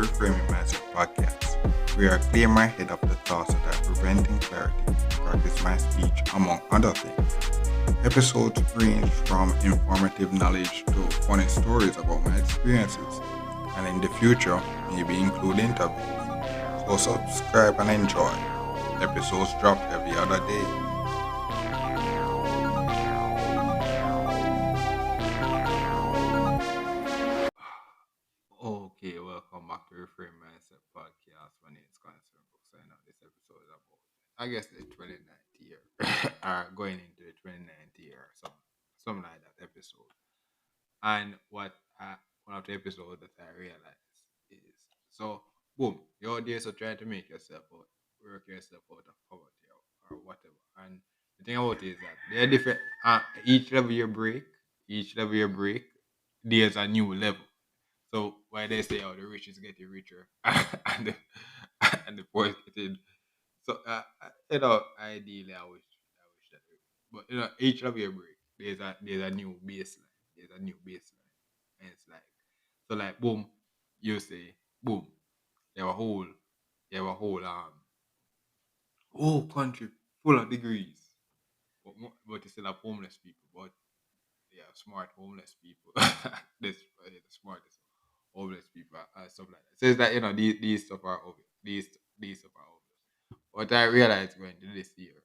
Reframing Mindset podcast, where I clear my head of the thoughts that are preventing clarity, practice my speech, among other things. Episodes range from informative knowledge to funny stories about my experiences, and in the future, maybe include interviews. So subscribe and enjoy. Episodes drop every other day. Okay, welcome back to Reframe Mindset podcast. My name is Constant Brooks. I know this episode is about, I guess, the 29th year, or going into the 29th year, or something like that episode. And one of the episodes that I realized is boom, you're there, so trying to make yourself out, work yourself out of poverty or whatever. And the thing about it is that they're different. Each level you break, there's a new level. So why they say, "Oh, the rich is getting richer and the poor is getting," so ideally, I wish that, but each of your break, there's a new baseline. There's a new baseline, and it's like, so like boom, you say boom, you have a whole, whole country full of degrees, but you still have homeless people, but yeah, smart homeless people. this the smartest homeless people and stuff like that. So it's like these stuff are obvious. These stuff are obvious. What I realized going to this year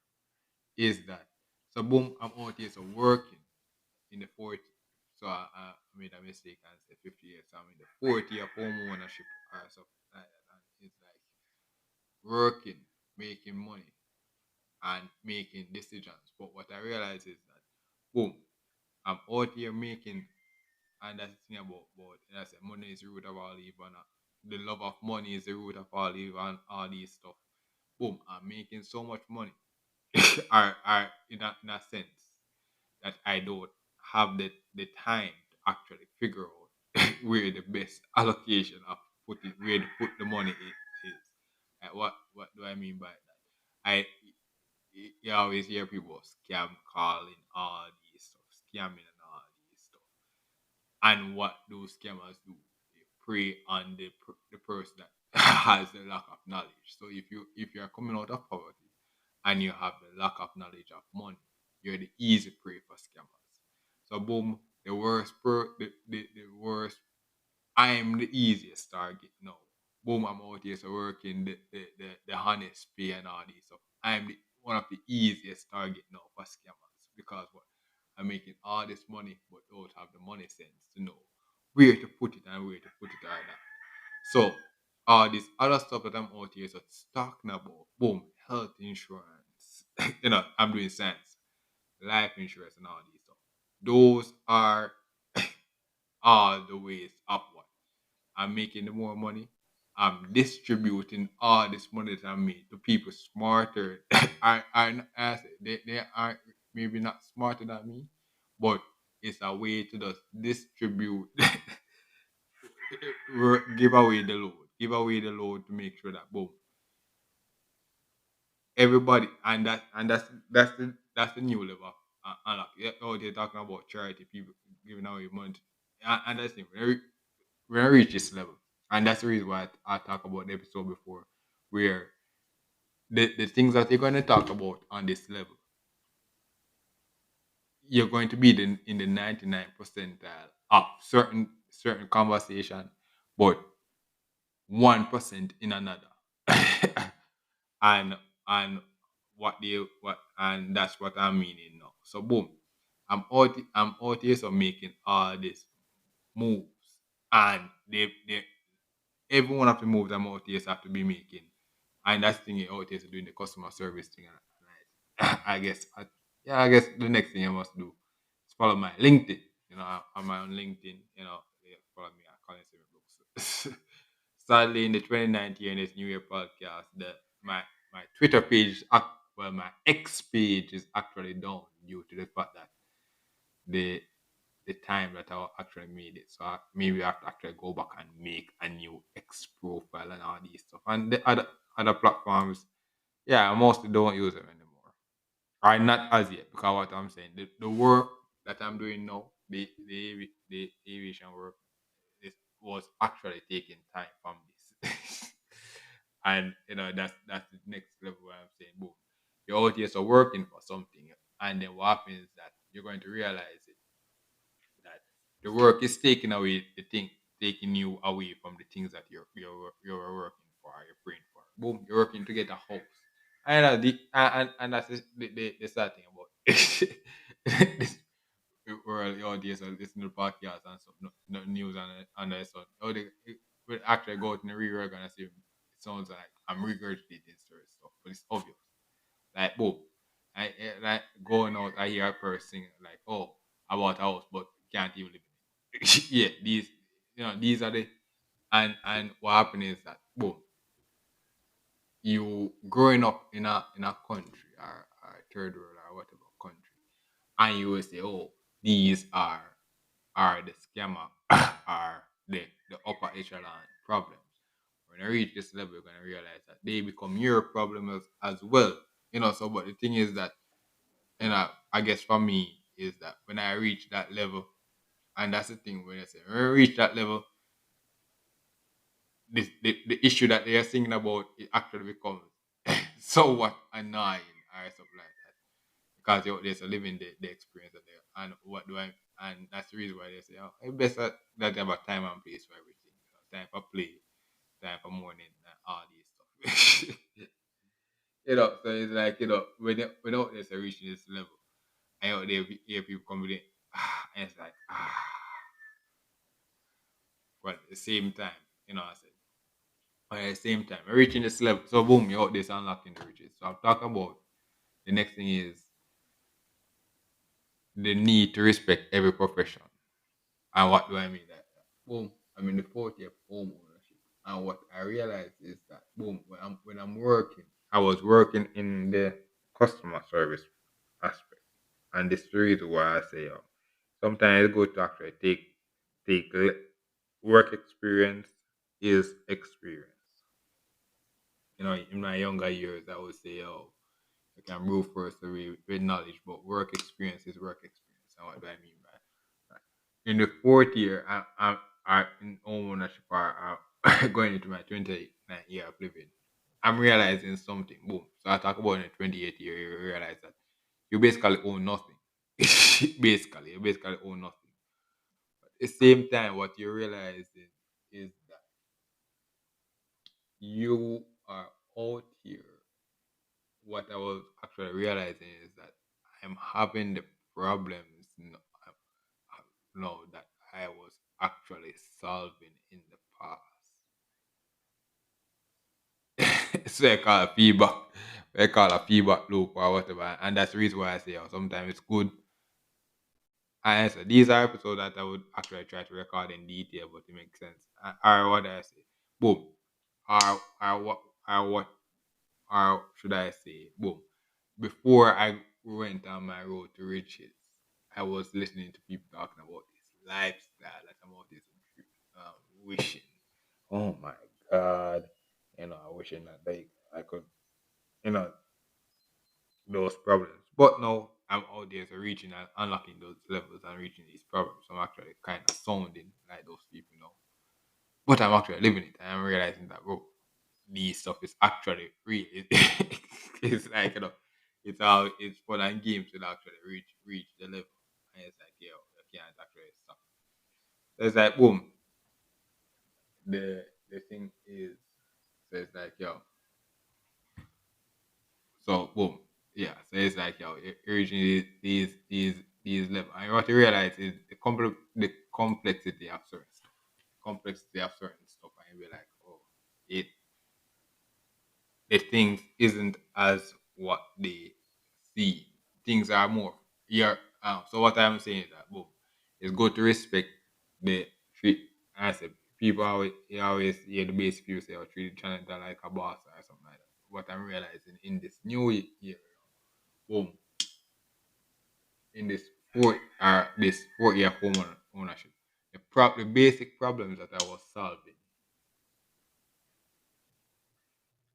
is that, so boom, I'm out here so working in the 40. So I made a mistake and said 50 years. So I'm in the 40 of home ownership or something like that. And it's like working, making money and making decisions. But what I realized is that boom, I'm out here making, and that's the thing about I said money is the root of all evil, and the love of money is the root of all evil and all these stuff. Boom, I'm making so much money. or in a sense that I don't have the time to actually figure out where the best allocation of putting where to put the money is. Like, what do I mean by that? I you always hear people scam calling all these stuff, scamming and all these stuff. And what those scammers do, they prey on the person that has the lack of knowledge. So if you're coming out of poverty and you have the lack of knowledge of money, you're the easy prey for scammers. So boom, the worst, I'm the easiest target now. Boom, I'm out here so working the honest pay and all this stuff. I'm one of the easiest target now for scammers because what, I'm making all this money but don't have the money sense to know where to put it and where to put it like that. So all this other stuff that I'm out here so talking about, boom, health insurance. I'm doing science, life insurance and all these stuff. Those are all the ways upward. I'm making the more money. I'm distributing all this money that I made to people smarter. They are maybe not smarter than me, but it's a way to just distribute, give away the load to make sure that boom, everybody, and that's the new level. Like, yeah, oh, they're talking about charity, people giving away money, and that's the thing. When I reach this level, and that's the reason why I talk about the episode before, where the things that you're going to talk about on this level, you're going to be in the 99 percentile of certain conversation, but 1% in another. and and and that's what I'm meaning now. So boom, I'm out here so making all these moves, and they every one of the moves I'm out here have to be making. And that's the thing you're out here doing the customer service thing. And I guess the next thing I must do is follow my LinkedIn. I'm on LinkedIn. Follow me at Colin Seven Books. Sadly, in the 29th year in this New Year podcast, my Twitter page, my X page is actually down due to the fact that the the time that I actually made it. So maybe I have to actually go back and make a new X profile and all these stuff. And the other platforms, yeah, I mostly don't use them anymore. Or not as yet, because what I'm saying, the work that I'm doing now, the aviation work, it was actually taking time from this And that's the next level where I'm saying, boom, you're out here so working for something, and then what happens is that you're going to realize it that the work is taking away the thing, taking you away from the things that you're working for, you're praying for. Boom, you're working to get a house. And and that's the sad thing about this world audience and listen to podcasts and stuff, no news and that stuff. Oh, they will actually go out in the real world and say it sounds like I'm regurgitating stories stuff, but it's obvious. Like boom, like going out, I hear a person sing like, "Oh, I bought a house, but can't even live in it." Yeah, these are the and what happened is that boom, you growing up in a country or third world or whatever country, and you will say, "Oh, these are the scammer are the upper echelon problems." When I reach this level, you're gonna realize that they become your problem as well. So but the thing is that I guess for me is that when I reach that level, and that's the thing when I say when I reach that level, the issue that they are thinking about it actually becomes somewhat annoying or something like that. Because you're there so living the experience of there. And what do I and that's the reason why they say, oh, it's best that they have a time and place for everything. Time for play, time for mourning and all these stuff. So it's like, when out there so reaching this level, and out there hear people come with it, and it's like, but at the same time, I said, but at the same time, we're reaching this level. So boom, you're out there so unlocking the riches. So I'm talking about the next thing is the need to respect every profession. And what do I mean that? Boom, I'm in the fourth year of home ownership. And what I realized is that boom, when I'm working, I was working in the customer service aspect. And this is the reason why I say sometimes it's good to actually take work experience is experience. In my younger years, I would say, I can move first with knowledge, but work experience is work experience. And what do I mean by that? In the fourth year, I'm in home ownership, going into my 29th year of living. I'm realizing something. Boom. So I talk about in the 28th year, you realize that you basically own nothing. You basically own nothing. But at the same time, what you realize is that you are out here. What I was actually realizing is that I'm having the problems now that I was actually solving in the past. So I call a feedback. I call a feedback loop or whatever. And that's the reason why I say sometimes it's good. And I said, these are episodes that I would actually try to record in detail, but it makes sense. Or what do I say? Boom. Or what or should I say, boom, before I went on my road to riches, I was listening to people talking about this lifestyle, like about this wishing. Oh my God. Wishing that I could, you know, those problems. But no, I'm out there so reaching and unlocking those levels and reaching these problems. So I'm actually kind of sounding like those people now. But I'm actually living it and I'm realizing that, bro, these stuff is actually real. It's like, it's fun and games to actually reach the level. And it's like, yo, you can't actually stop. So it's like, boom, the thing is, so it's like, yo, so boom, yeah. So it's like, yo, you're reaching these levels. And what you realize is the complexity of certain stuff. Complexity of certain stuff. And you be like, oh, it the things isn't as what they see. Things are more. Yeah. So what I'm saying is that boom, it's good to respect the treat. I said people always you always hear the basic people say, "Oh, treat the channel like a boss" or something like that. What I'm realizing in this new year, boom, in this 4 year home ownership, the basic problems that I was solving,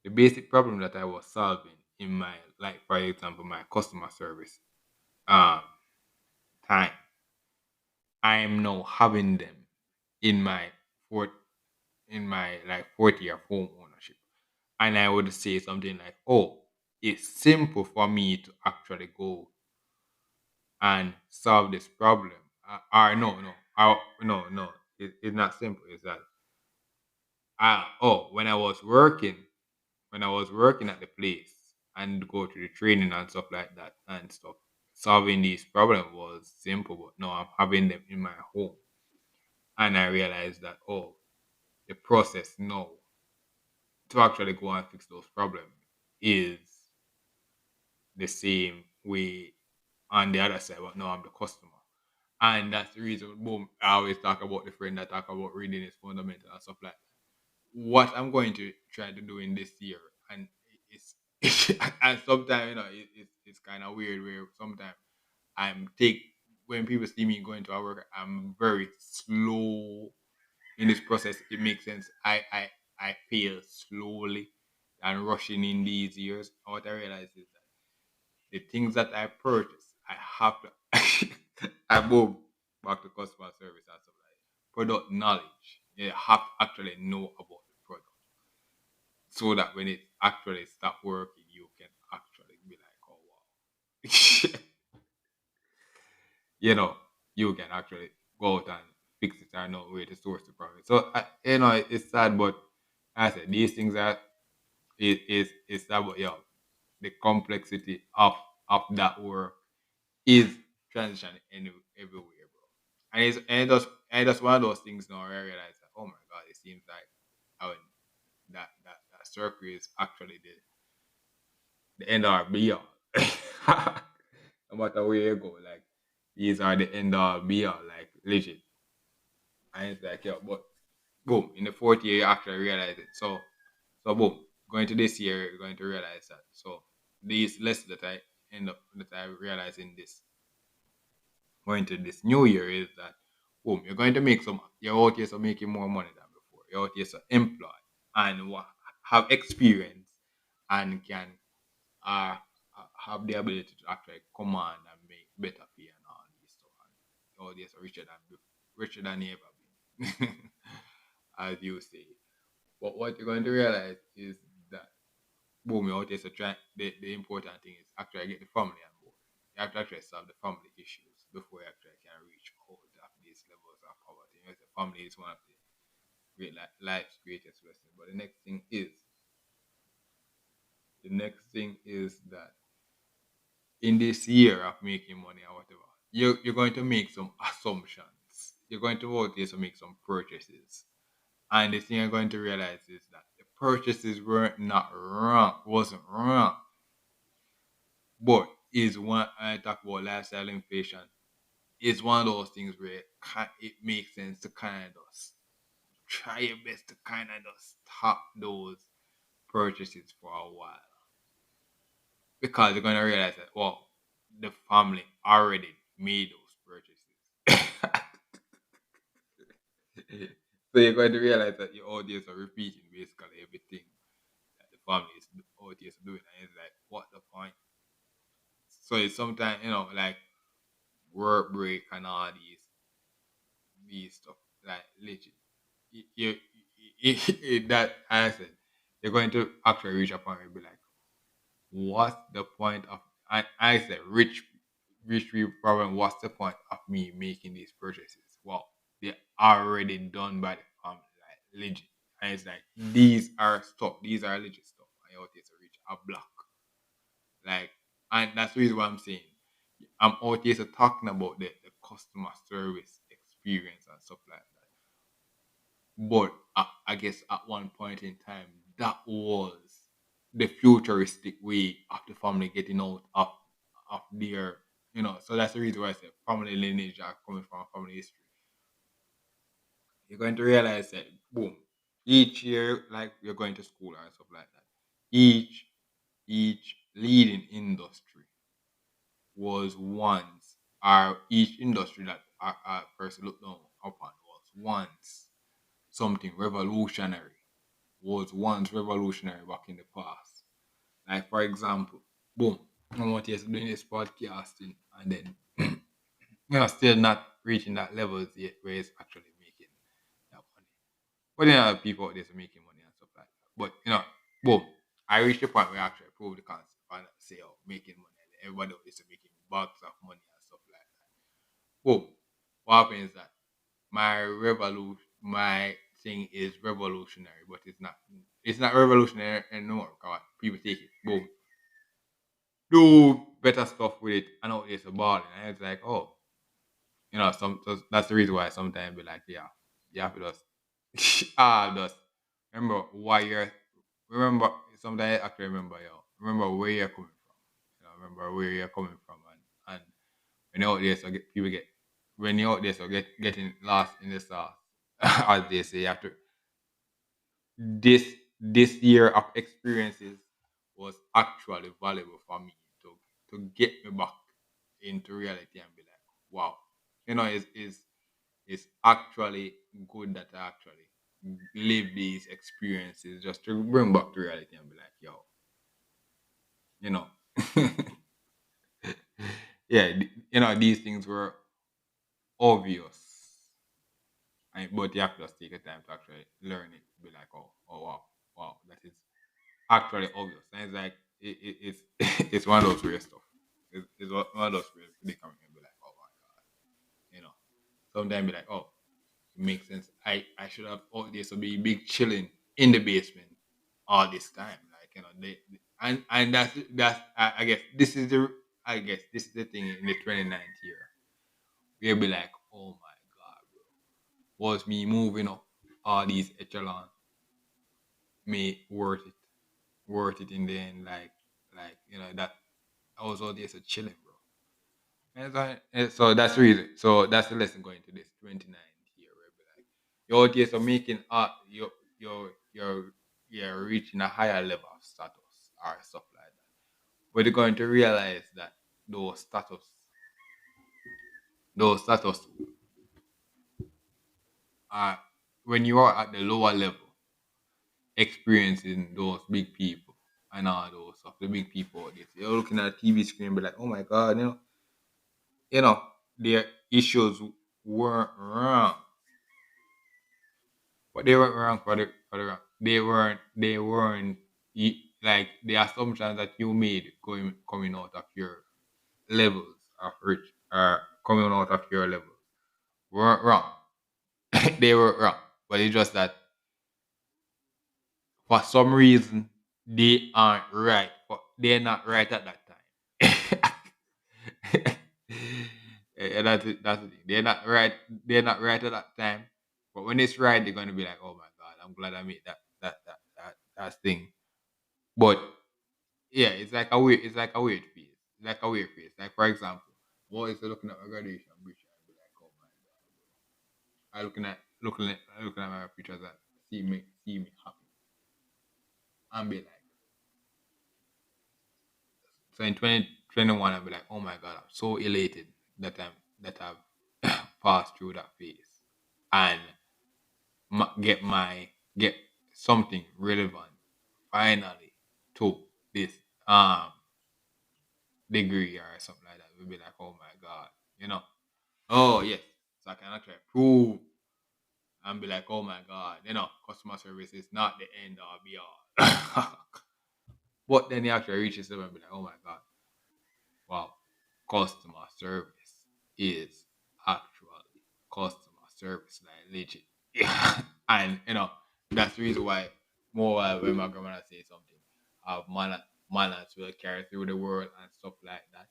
the basic problem that I was solving in my, like for example, my customer service um time, I am now having them in my fourth in my like 4th year of home ownership. and I would say something like, "Oh, it's simple for me to actually go and solve this problem." Or no, no, no, no. It's not simple. It's that when I was working at the place and go to the training and stuff like that and stuff, solving these problems was simple. But no, I'm having them in my home, and I realized that the process now to actually go and fix those problems is the same way on the other side, but now I'm the customer. And that's the reason, boom, I always talk about the friend that talk about reading is fundamental and stuff like that. What I'm going to try to do in this year, and it's, and sometimes, it's kind of weird where sometimes I'm take, when people see me going to our work, I'm very slow in this process. It makes sense. I fail slowly and rushing in these years. What I realize is that the things that I purchase, I have to I move back to customer service and stuff like that. Product knowledge. You have to actually know about the product so that when it actually start working, you can actually be like, oh wow. you know, you can actually go out and fix it and know where to source the problem. So it's sad, but as I said, these things are it's about the complexity of that work is transition everywhere, bro. And it's one of those things now where I realize that, oh my god, it seems like how that circle is actually the end all be all. No matter where you go, like these are the end all be all, like legit. And it's like, but boom, in the fourth year you actually realize it. So boom, going to this year, you're going to realize that. So these lessons that I realize in this going to this new year is that boom, you're going to make you're out here so making more money than before. You're out here so employed and have experience and can uh have the ability to actually command and make better pay and all these stuff. And you're out here so richer than you ever been. As you say. But what you're going to realize is that boom, you're out here so the important thing is actually get the family on board. You have to actually solve the family issues before you actually can reach out of these levels of poverty. The family is one of the life's greatest blessings. But the next thing is that in this year of making money or whatever, you're going to make some assumptions. You're going to out here to make some purchases. And the thing you're going to realize is that the purchases were not wrong, wasn't wrong, but is one I talk about lifestyle inflation. It's one of those things where it makes sense to kind of just try your best to kind of just stop those purchases for a while because you're gonna realize that the family already made those purchases. So you're going to realize that your audience are repeating basically everything that the family is audience doing, and it's like, what the point? So it's sometimes like work break and all these stuff like legit. That I said, you're going to actually reach a point where you be like, what's the point of? And I said, rich people problem. What's the point of me making these purchases? Well, they're already done by the family, like legit. And it's like these are stuff. These are legit stuff. And you out here to reach a block. Like, and that's the reason why I'm saying I'm out here to talking about the customer service experience and stuff like that. But I guess at one point in time, that was the futuristic way of the family getting out of their, So that's the reason why I said family lineage are coming from family history. You're going to realize that, boom, each year, like you're going to school and stuff like that, each leading industry was once, or each industry that a person looked down upon was once something revolutionary, was once revolutionary back in the past. Like, for example, boom, I'm out here doing this podcasting and then, still not reaching that levels yet where it's actually making that money. But then other people out there making money and stuff like that. But, Boom. I reached the point where I actually proved the concept and say, oh, making money. And everybody else is making bucks of money and stuff like that. Boom. What happens is that my thing is revolutionary, but it's not. It's not revolutionary anymore. Because people take it. Boom. Do better stuff with it. I know it's a ball, and it's like, oh, so that's the reason why sometimes be like, yeah, you have to just just remember why you're remember sometimes I actually remember remember where you're coming from. Remember where you're coming from and when you're out there so people get when you're out there so getting lost in the sauce as they say you have to this year of experiences was actually valuable for me to get me back into reality and be like, wow, it's actually good that I actually live these experiences just to bring back to reality and be like, yo, you know, yeah, these things were obvious, but you have to just take the time to actually learn it. Be like, oh, wow, wow, that is actually obvious. And it's like it's it's one of those weird stuff. It's one of those weird they come and be like, oh my god, you know. Sometimes be like, oh, it makes sense. I should have all this to be big chilling in the basement all this time. Like and that's I guess this is the I guess this is the thing in the 29th year. We'll be like, oh my god, bro. Was me moving up all these echelons me worth it in the end, like that I was all this a chilling, bro. And so that's the reason. So that's the lesson going to this 29th year. Where be like, you're out here so making you're reaching a higher level of status or stuff like that. But you're going to realize that those status, those status are when you are at the lower level, experiencing those big people and all those stuff, the big people out there. So you're looking at a TV screen and be like, oh my god, you know, their issues weren't wrong. But they weren't wrong for the they weren't like the assumptions that you made going coming out of your levels of rich coming out of your levels weren't wrong. They were wrong. But it's just that for some reason they aren't right. But they're not right at that time. And that's the thing. They're not right at that time. But when it's right, they're gonna be like, oh my god, I'm glad I made that thing. But yeah, it's like a weird phase. It's like a weird phase. Like for example, what is looking at my graduation picture and be like, oh my god, I looking at my pictures that see me happy and be like, so in 2021 I'll be like, oh my god, I'm so elated that I've passed through that phase and get something relevant finally to this um degree or something like that. We'll be like, oh my god, you know. Oh yes. So I can actually prove and be like, oh my god, customer service is not the end all be all. But then he actually reaches them and be like, oh my god, wow, customer service is actually customer service, like legit. Yeah. And that's the reason why more when my grandmother say something, manners will carry through the world and stuff like that.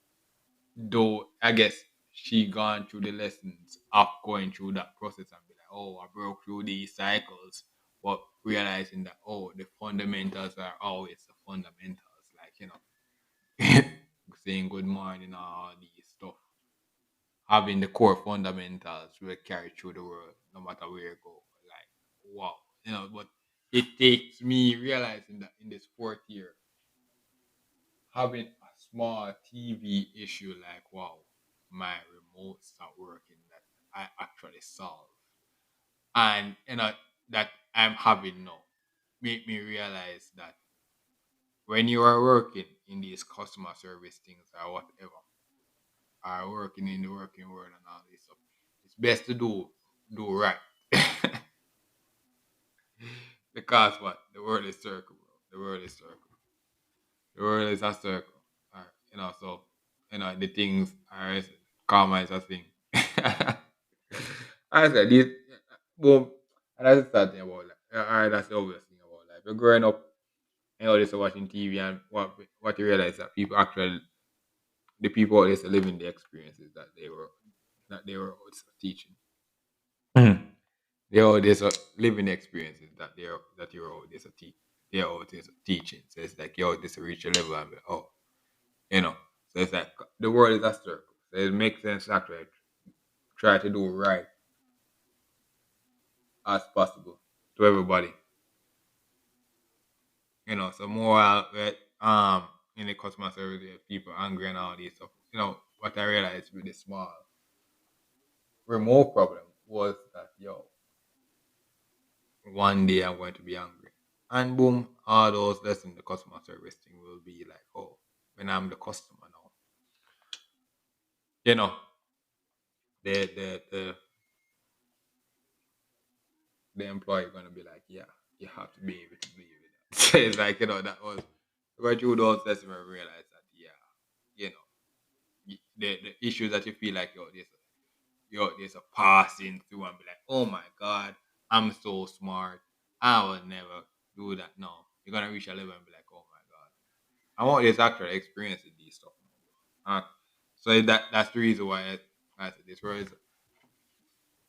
Though I guess she gone through the lessons of going through that process and be like, oh, I broke through these cycles, but realizing that the fundamentals are always the fundamentals, like saying good morning, all these stuff, having the core fundamentals will carry through the world no matter where you go. Like wow, but it takes me realizing that in this fourth year having a small TV issue like wow, my remote's not working that I actually solve. And that I'm having now make me realize that when you are working in these customer service things or whatever, are working in the working world and all this stuff, it's best to do right. Because what? The world is circle, bro. world is circle. The world is a circle. So the things are karma is a thing. I said this boom, and that's the sad thing about life. Alright, that's the obvious thing about life. You're growing up and all this watching TV and what you realize that people actually the people out there living the experiences that they were also teaching. Mhm. They're all this living experiences that you're all this they're all this teaching. So it's like you're this reach a level and be, oh, you know. So it's like the world is a circle. So it makes sense to actually try to do right as possible to everybody. So more in the customer service people angry and all this stuff. What I realized with the small remote problem was that one day I'm going to be angry. And boom, all those lessons the customer service thing will be like, oh, when I'm the customer now, you know, the employee gonna be like, yeah, you have to be able to deal with that. So it's like, that was going through those lessons and realize that you know, the issues that you feel like there's a passing through and be like, oh my god, I'm so smart. I will never do that. No. You're gonna reach a level and be like, oh my god. I want this actually experiencing these stuff. So that's the reason why I said this was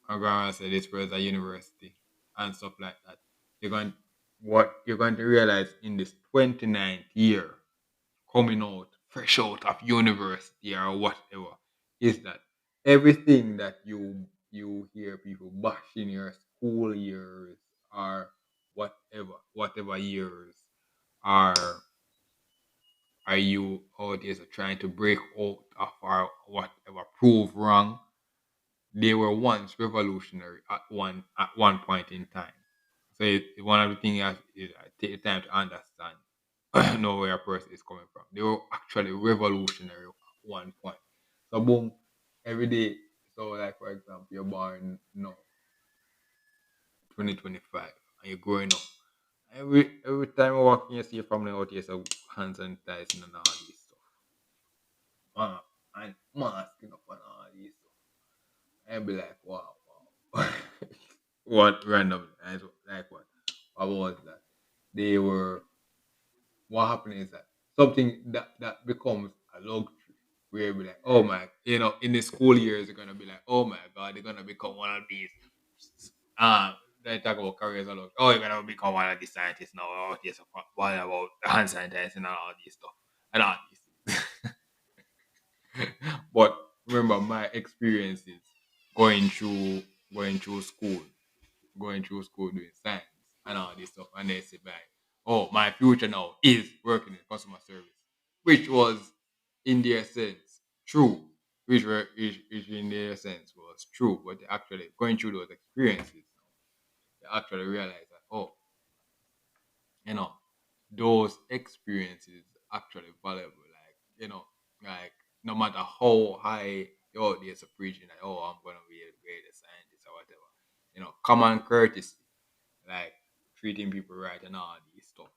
my grandma said this was a university and stuff like that. You're going what you're going to realize in this 29th year coming out fresh out of university or whatever is that everything that you hear people bashing your school years or whatever years are you out there trying to break out of or whatever prove wrong, they were once revolutionary at one point in time. So one of the things is take time to understand know where a person is coming from. They were actually revolutionary at one point. So boom, every day. So like for example, you're born 2025 and you're growing up. Every time you walk in, you see your family out here, so hand sanitizing and all this stuff. And masking up and all this stuff. And be like, wow, wow. What random like what? What was that? They were what happened is that something that becomes a luxury where you be like, oh my, in the school years you're gonna be like, oh my god, they're gonna become one of these they talk about careers a lot. Oh, you're gonna become one of these scientists now. Oh, yes, what about hand sanitizing and all this stuff and all these things. But remember my experiences going through going through school, going through school doing science and all this stuff, and they say like, oh, my future now is working in customer service, which was in their sense true, which in their sense was true, but they actually going through those experiences, they actually realize that you know, those experiences actually valuable. Like no matter how high there's a preaching like, oh, I'm gonna be a great scientist or whatever. Common courtesy, like treating people right and all these stuff.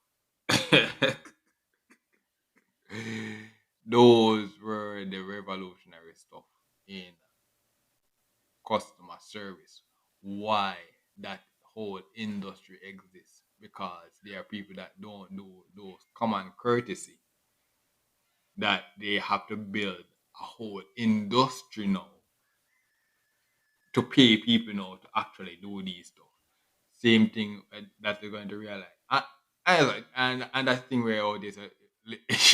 Those were the revolutionary stuff in customer service. Why that whole industry exists? Because there are people that don't do those common courtesy that they have to build a whole industry now to pay people now to actually do these stuff. Same thing that they're going to realize. I like, and that thing where all this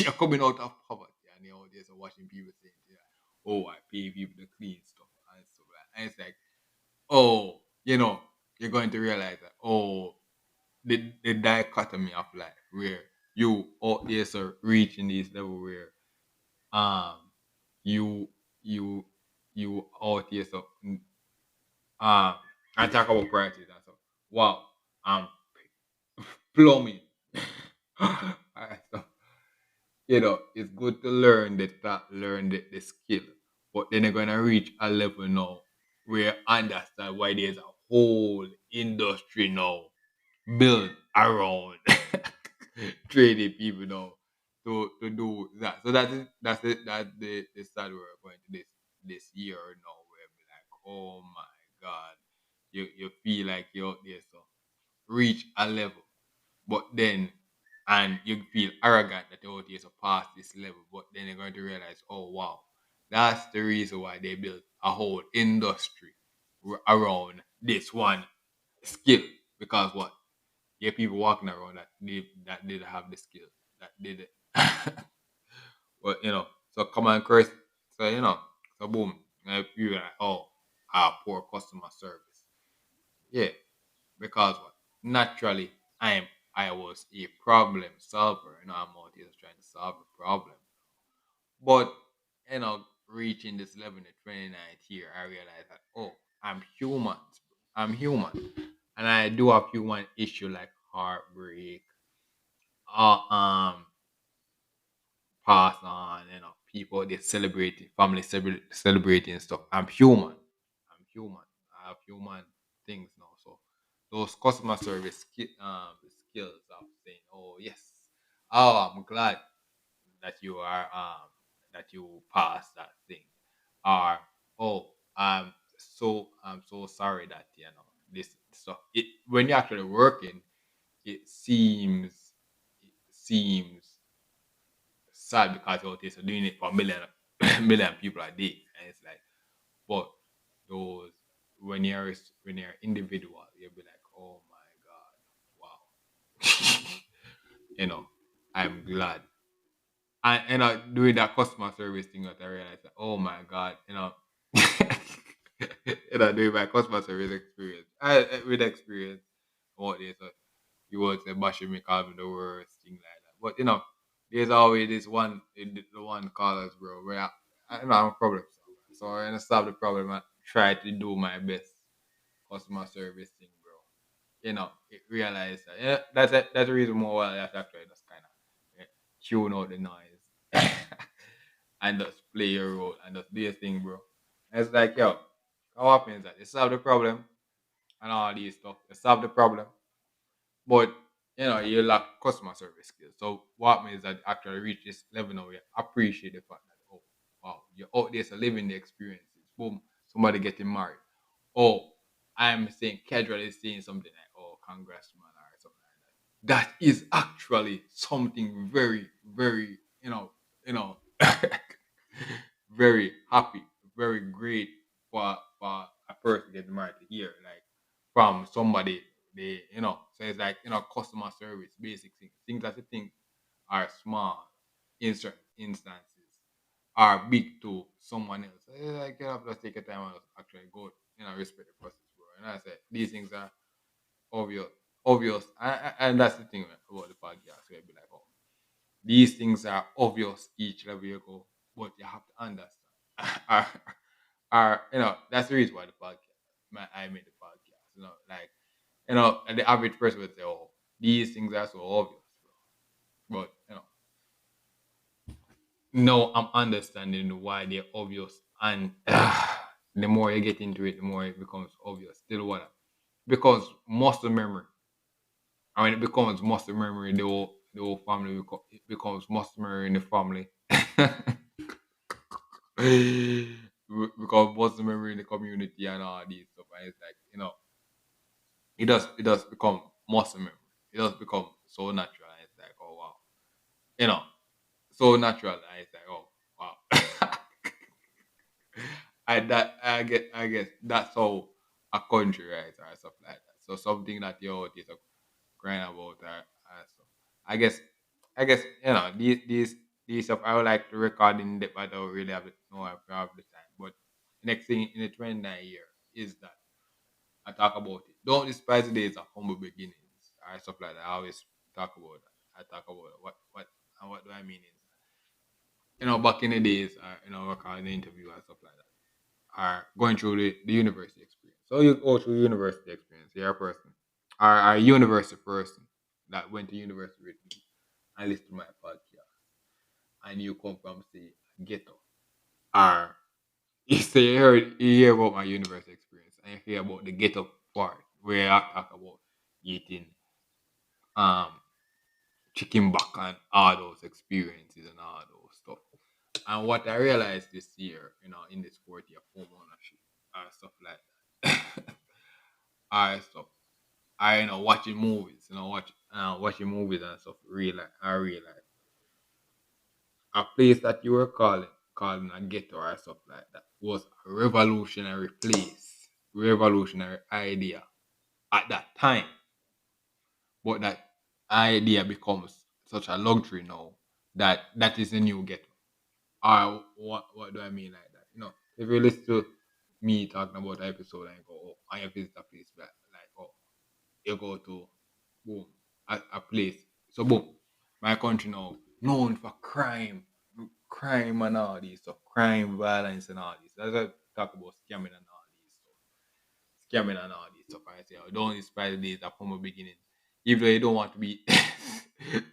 you're coming out of poverty and all this watching people saying, yeah, oh, I pay people to clean stuff and stuff like that. And it's like, oh, you're going to realize that, oh, the dichotomy of life where you out there reaching this level where um you you you out here I talk about priorities and so wow um plumbing. Alright, so it's good to learn the skill, but then you're gonna reach a level now where I understand why there's a whole industry now built around training people now to do that. So that's it. That's the start we're going to this year now. Where be like, oh my god, you feel like you're out there, so reach a level, but then and you feel arrogant that you're out here to pass this level, but then you're going to realize, oh wow, that's the reason why they built a whole industry around this one skill. Because what? Yeah, people walking around that did have the skill, that did it. But so come on, Chris. So so boom, you like, oh, poor customer service. Yeah, because what? Naturally, I was a problem solver, and I'm out here trying to solve a problem. But reaching this level in the 29th year, I realized that, oh, I'm human. I'm human, and I do have human issue like heartbreak, um, pass on, people they celebrating, family celebrating stuff. I'm human. I'm human. I have human things now. So those customer service skills of saying, oh yes, oh I'm glad that you are that you passed that thing, or oh I'm so sorry that this stuff. It when you're actually working, it seems sad because you're out doing it for a million million people a day, and it's like, but those when you're individual, you'll be like, oh my god, wow, you know, I'm glad. And doing that customer service thing that I realized that, oh my god, doing my customer service experience, with experience, what this, you would say bashing me, call me the worst thing like that. But there's always this one, the one callers, bro, where I'm a problem solver. So I'm gonna solve the problem and try to do my best customer service thing, bro. Realize that. Yeah, that's the reason more why I have to actually just kind of tune out the noise and just play your role and just do your thing, bro. And it's like, yo, how happens that you solve the problem and all these stuff, you solve the problem, but you lack customer service skills. So what means that actually reach this level now, you appreciate the fact that, oh wow, you're out there so living the experiences. Boom, somebody getting married. Oh, I'm saying casually saying something like, oh, congrats, man, or something like that. That is actually something very, very, you know, very happy, very great for a person getting married to hear, like from somebody so it's like customer service, basic things that you think are small in certain instances are big to someone else. Like you have to take your time and actually go, respect the process, bro. And I said these things are obvious, obvious, and that's the thing about the podcast. Where it be like, oh, these things are obvious each level you go, but you have to understand. That's the reason why the podcast, I made the podcast. Like and the average person would say, oh, these things are so obvious, bro. But no, I'm understanding why they're obvious, and the more you get into it, the more it becomes obvious. Still, what? Because muscle memory. I mean, it becomes muscle memory. The whole family it becomes muscle memory in the family. Because muscle memory in the community and all these stuff, and it's like it does become muscle memory. It does become so natural, and it's like, oh wow, you know, so natural, and it's like, oh wow. I guess that's how a country, right, or stuff like that. So something that you out is crying about, or stuff. I guess I guess these stuff I would like to record in depth, but I don't really have it no I have the time. But next thing in the 29 year is that I talk about it. Don't despise the days of humble beginnings, or stuff like that. I always talk about that. I talk about what and what do I mean is, back in the days, recording the interview and stuff like that, are going through the university experience. So you go through university experience. You're a person, are a university person that went to university with me and listen to my podcast, and you come from say ghetto, or you say you hear about my university experience and you hear about the ghetto part where I talk about eating um chicken back on all those experiences and all those stuff. And what I realized this year, in the sport of home ownership and stuff like that, I stuff. I watching movies, watching movies and stuff. I realize a place that you were calling a ghetto or stuff like that was a revolutionary place, revolutionary idea at that time. But that idea becomes such a luxury now that that is the new ghetto. Or what do I mean like that? If you listen to me talking about an episode and you go, oh, and you visit a place like oh, you go to boom a place. So boom, my country now known for crime and all these stuff, crime, violence and all this. As I talk about scamming and all these stuff, scamming and all this stuff. I say, oh, don't inspire the days of humble beginnings, even though you don't want to be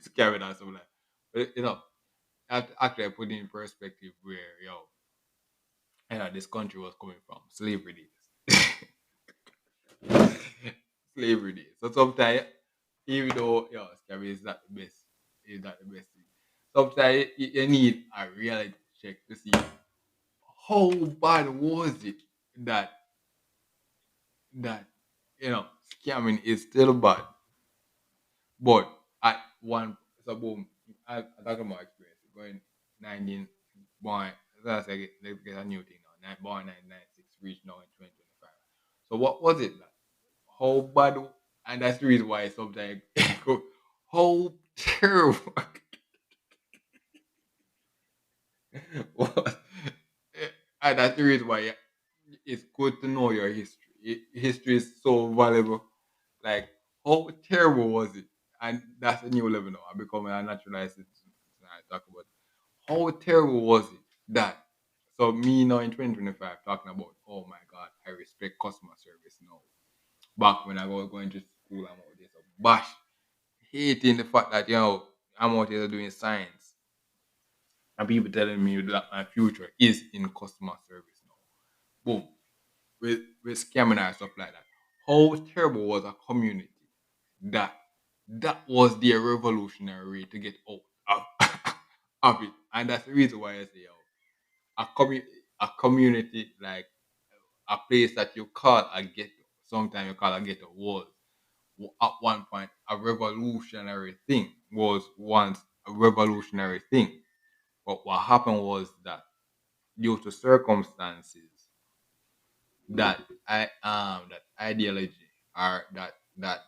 scamming and stuff like. But actually put it in perspective where this country was coming from slavery days. Slavery days. So sometimes, even though scary is not the best, is not the best thing. Sometimes you need a reality check to see how bad was it that that scamming is still bad. But at one so boom, I talk about experience going 19 born. That's like let's get a new thing now. Born 1996, reached now in 2025. So what was it like? How bad, and that's the reason why sometimes how terrible. What- and that's the reason why it's good to know your history. History is so valuable. Like, how terrible was it? And that's a new level now. I'm becoming a naturalized citizen. I talk about how terrible was it that. So me now in 2025 talking about, oh my God, I respect customer service now. Back when I was going to school, I'm out there so bash, hating the fact that I'm out here doing science and people telling me that my future is in customer service now. Boom, with scamming and stuff like that. How terrible was a community that that was their revolutionary way to get out of, of it, and that's the reason why I say a community like a place that you call a ghetto. Sometimes you call a ghetto was at one point a revolutionary thing. Was once a revolutionary thing. But what happened was that due to circumstances, that ideology or that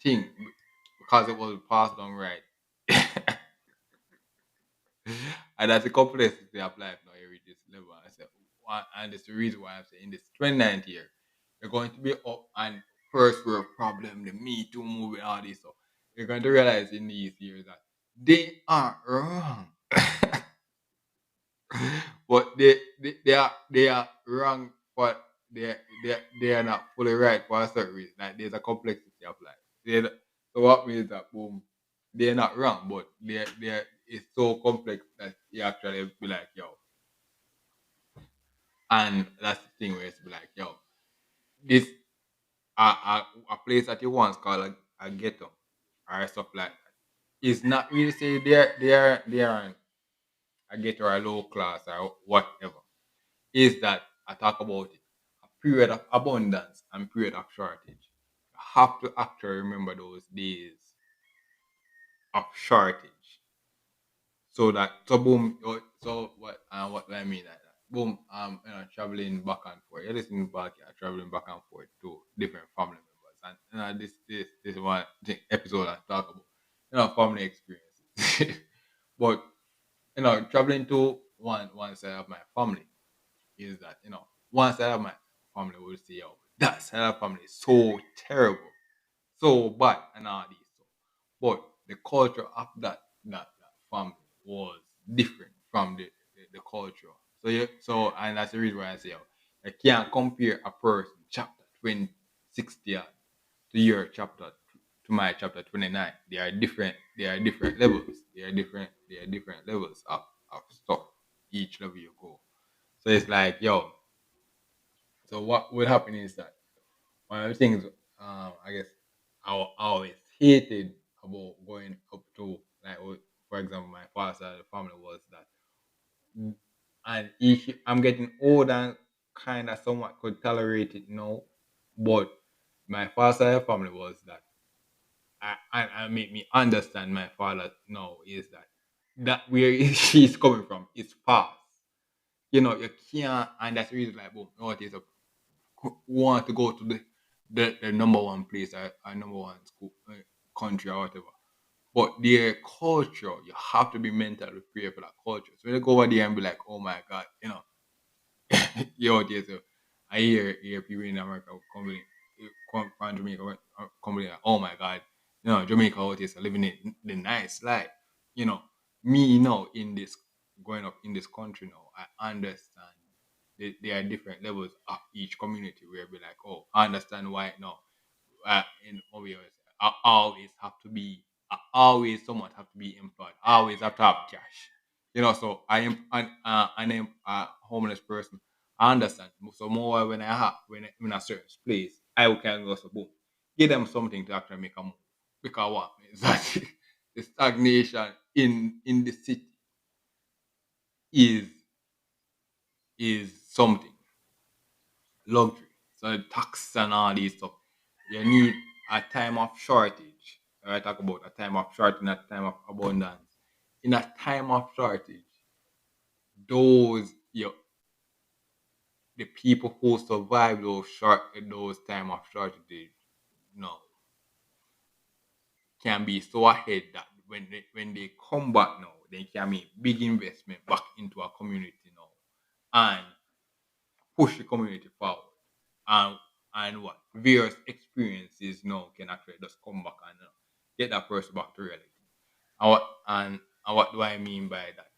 thing, because it was passed on right. And that's the complexity of life now. You reach this level. I said, and it's the reason why I'm saying in this 29th year, you're going to be up and first world problem, the Me Too movement, all this stuff. You're going to realize in these years that they are wrong. But they are wrong, but they are not fully right for a certain reason. Like there's a complexity of life. So what means that boom, they're not wrong, but they it's so complex that you actually be like, yo. And that's the thing where it's be like, yo, this a place that you once called a ghetto or stuff like that. It's not really say they're a ghetto or a low class or whatever. Is that I talk about it. A period of abundance and period of shortage. You have to actually remember those days of shortage. So boom, so what do I mean like that? Boom, traveling back and forth. You're listening back, yeah, traveling back and forth to different family members. And this one episode I talk about, family experiences. But traveling to one side of my family is that one side of my family will say, "Yo, that side of family is so terrible, so bad," and all these stuff. But the culture of that family was different from the culture. And that's the reason why I say, "Yo, I can't compare a person chapter 2060 to your chapter to my chapter 29. They are different. They are different levels. They are different. They are different levels of stuff. Each level you go. So it's like, yo, so what would happen is that one of the things I guess I always hated about going up too. Like for example, my father's side of the family was that. Mm. And I'm getting old and kind of somewhat could tolerate it now. But my father's side of the family was that I make me understand my father now is that where she's coming from is past. You can't, and that's the reason like boom, nowadays want to go to the number one place or number one school, country or whatever. But their culture, you have to be mentally prepared for that culture. So when you go over there and be like, oh my god, yo, there's a, I hear people in America coming from Jamaica, coming like, oh my god, Jamaica out is living the nice life. You know, me now in this growing up in this country now, I understand there are different levels of each community where be like, oh, I understand why now. In what we always say, I always have to be, I always somewhat have to be employed. I always have to have cash. So I am a homeless person. I understand. So more when I have when in a certain place, I can go so boom, give them something to actually make a move. Because what is that the stagnation in the city is something luxury. So the tax and all these stuff. You need a time of shortage. I talk about a time of shortage and a time of abundance. In a time of shortage, the people who survive those time of shortage, you know, can be so ahead that when they come back now, they can make big investment back into a community now and push the community forward. And and what various experiences now can actually just come back and get that person back to reality. And what do I mean by that?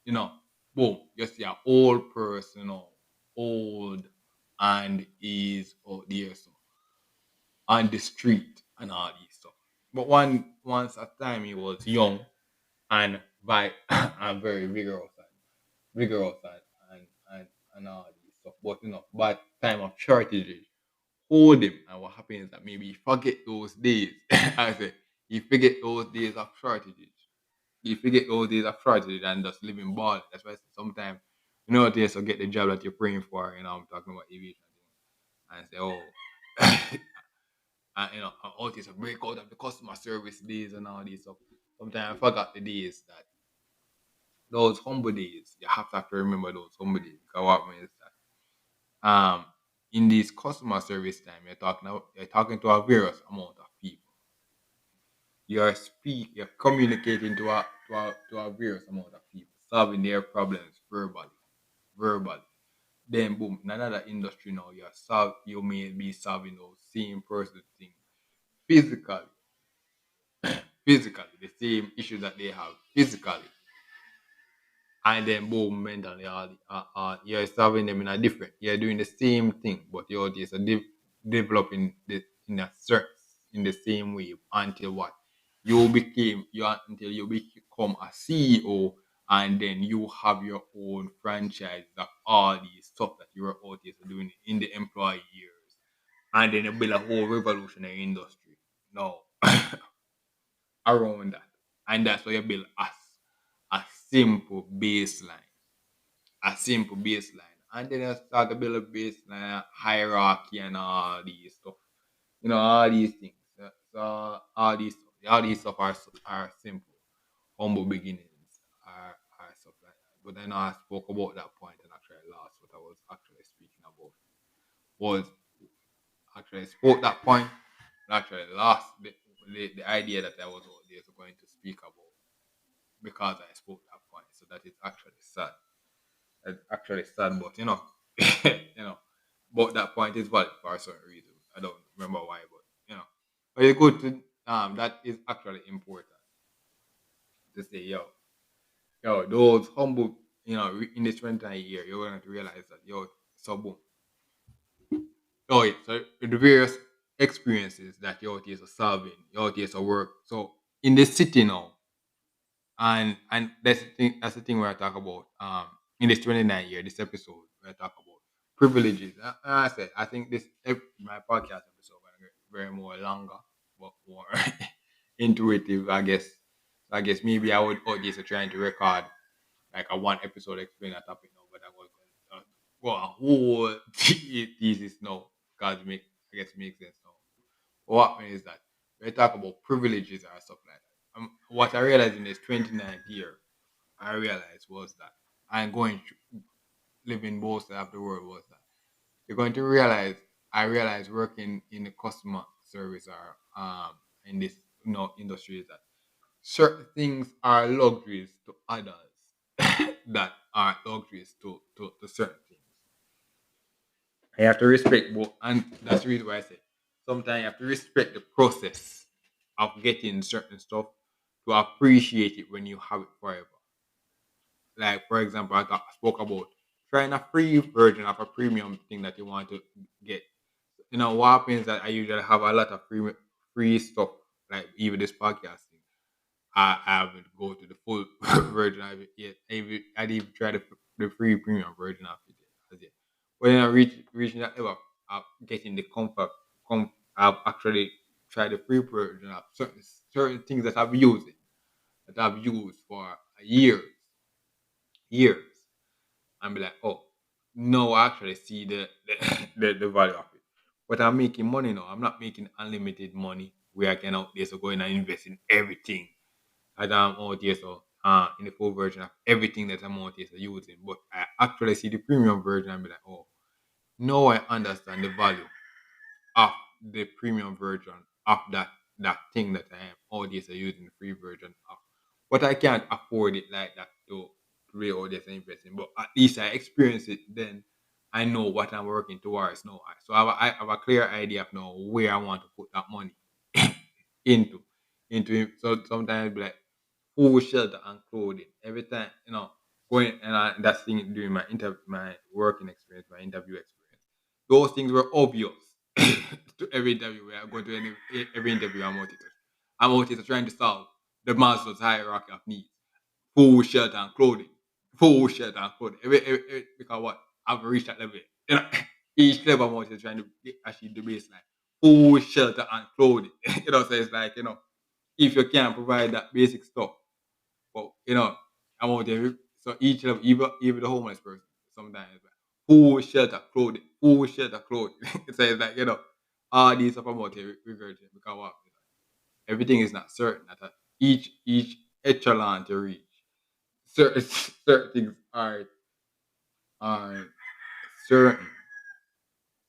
You know, boom, you see an old person, old and is out there so on the street and all these stuff. But once a time he was young and and very vigorous and all these stuff. But by time of shortages, hold him. And what happens is that maybe he forget those days. I say he forget those days of shortages. He forget those days of shortages and just living ball. That's why sometimes they so get the job that you're praying for. I'm talking about aviation and say, oh, and all this a break out of the customer service days and all this stuff. Sometimes I forgot the days that those humble days. You have to remember those humble days. Because what means that in this customer service time you're talking to a various amount of people. You're communicating to a various amount of people, solving their problems verbally. Then boom, in another industry now you may be solving those same person things physically, the same issues that they have physically, and then boom, mentally, you're solving them in a different. You're doing the same thing, but you're just developing in a certain in the same way until what until you become a CEO, and then you have your own franchise of all these stuff that you were out here doing in the employee years, and then you build a whole revolutionary industry. No, around that, and that's why you build a simple baseline and then I start to build a baseline hierarchy and all these stuff. All these things. So all these stuff are simple, humble beginnings are stuff like that. But then I spoke about that point and actually lost what I was actually speaking about. Was actually spoke that point and actually lost the idea that I was out there going to speak about because I spoke that point. So that is actually sad. It's actually sad, but but that point is valid for a certain reason. I don't remember why, but it's good to that is actually important to say, those humble, in this 20th year, you're going to realize that, so boom, yeah, so the various experiences that your tears are solving, your tears are work. So in the city now, and that's the thing where I talk about in this 29 year this episode where I talk about privileges. I said I think my podcast episode gonna get very more longer but more intuitive, I guess. So I guess maybe I would out there trying to record like a one episode explain a topic now, but I was going to go a whole thesis now because I guess it makes sense now. What happened is that we talk about privileges and stuff like that. What I realized in this 29th year, I realized was that I'm going to live in both sides of the world was that you're going to realize I realized working in the customer service or in this industry is that certain things are luxuries to others that are luxuries to certain things. You have to respect both, and that's the reason why I say sometimes you have to respect the process of getting certain stuff to appreciate it when you have it forever. Like for example, I spoke about trying a free version of a premium thing that you want to get. What happens that I usually have a lot of free stuff, like even this podcast thing. I haven't go to the full version of it yet. I didn't even try the free premium version of it yet. As yet. But then I reaching that level of getting the comfort. I've actually tried the free version of certain things that I've used for years, and be like, oh, no, I actually see the value of it. But I'm making money now. I'm not making unlimited money where I can out there so go in and invest in everything that I'm out here so in the full version of everything that I'm out here so using. But I actually see the premium version and be like, oh, now I understand the value of the premium version of that thing that I am audience are using the free version of. But I can't afford it like that to real audience and investing. But at least I experience it then I know what I'm working towards now. So I have a clear idea of now where I want to put that money into. Into it. So sometimes be like food, shelter and clothing. Every time, going and that's thing during my working experience, my interview experience. Those things were obvious to every interview where I go to every interview I'm out here. I'm out here trying to solve the Maslow's hierarchy of needs. Food, shelter, and clothing. Food, shelter, and clothing. Because what? I've reached that level. Each level I'm out here trying to achieve the baseline. Food, shelter, and clothing. So it's like, if you can't provide that basic stuff, but I'm out there. So each level, even the homeless person, sometimes like food, shelter, clothing, food, shelter, clothing. So it's like all these stuff I'm out here regurgitating because what everything is not certain at each echelon to reach. Certain certain things are certain.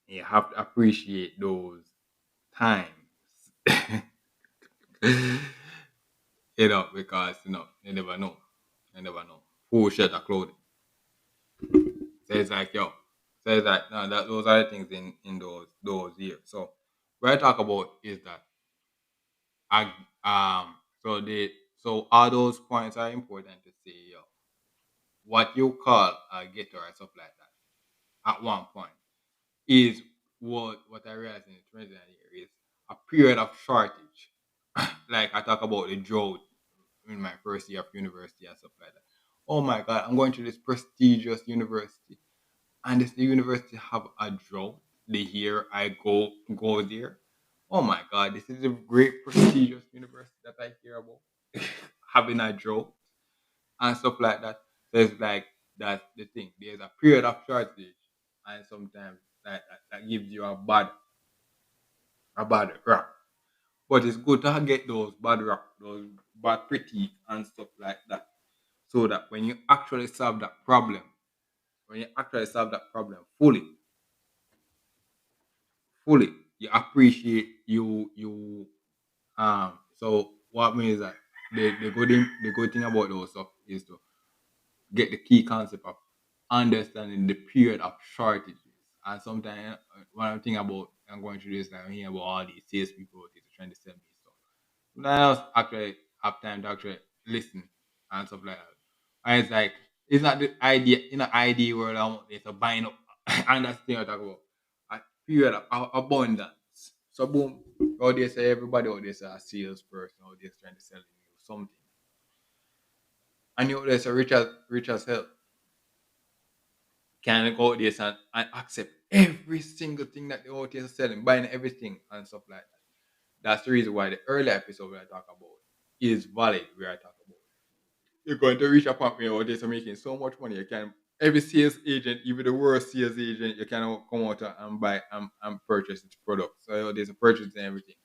You have to appreciate those times. Because you never know. You never know. Food, shelter, clothing. So it's like, yo. So it's like, no, those are the things in those years. So what I talk about is that I so all those points are important to say, yo. What you call a getter or stuff like that at one point is what I realized in the 20th year is a period of shortage. Like I talk about the drought in my first year of university and stuff like that. Oh my god, I'm going to this prestigious university and this university have a drought the year I go there. Oh my god, this is a great prestigious university that I hear about having a drought and stuff like that. So it's like that's the thing. There's a period of shortage and sometimes that gives you a bad rap. But it's good to get those bad rap, those bad critique and stuff like that. So that when you actually solve that problem, fully, fully, you appreciate so what means that the good thing about those stuff is to get the key concept of understanding the period of shortages. And sometimes when I'm thinking about I'm going through this, like, I'm hearing about all these sales people out there trying to sell me stuff. Sometimes I actually have time to actually listen and stuff like that. And it's like it's not the idea in an idea world I want there to buying up and that's the thing I talk about. A period of abundance. So boom, out there say everybody out there say a salesperson out there trying to sell you something. And you out there say rich as hell can go out there and accept every single thing that the out there selling, buying everything and stuff like that. That's the reason why the early episode I talk about. is valid. We are talking about. You're going to reach a point where you're making so much money. You can every sales agent, even the worst sales agent, you can come out and buy and purchase its product. So there's a purchase and everything.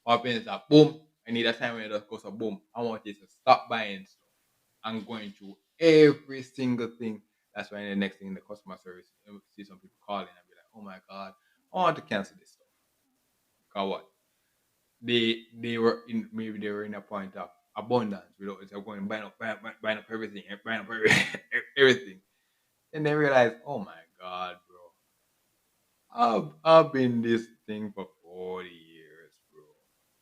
What happens is that boom, I need a time when it just goes a boom. I want you to stop buying stuff. I'm going through every single thing. That's why the next thing in the customer service, you see some people calling and be like, oh my god, I want to cancel this stuff. Cause what? They were in maybe they were in a point of abundance. They're going buying up everything, buying up everything. And they realize, oh my god, bro, I've been this thing for 40 years, bro,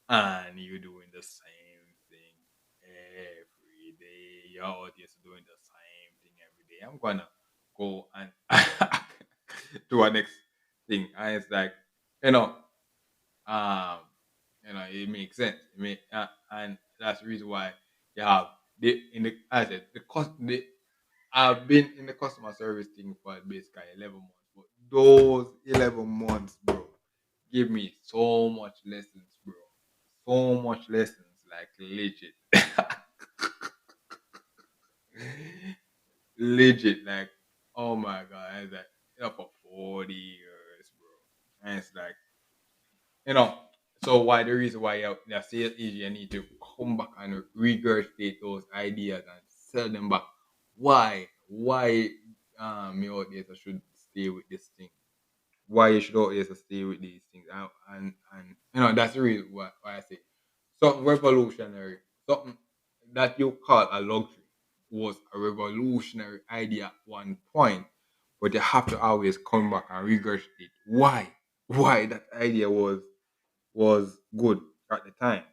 and you doing the same thing every day. You're out here doing the same thing every day. I'm gonna go and do our next thing, and it's like, you know, um, it makes sense. And that's the reason why you have I said the I've been in the customer service thing for basically 11 months, but those 11 months, bro, give me so much lessons, bro. So much lessons, like legit, legit, like oh my god, it's like for 40 years, bro, and it's like you know. So why the reason why the sales agent need to come back and regurgitate those ideas and sell them back? Why? Why your data should stay with this thing? Why you should always stay with these things? And that's the reason why I say something revolutionary, something that you call a luxury was a revolutionary idea at one point, but you have to always come back and regurgitate why that idea was good at the time,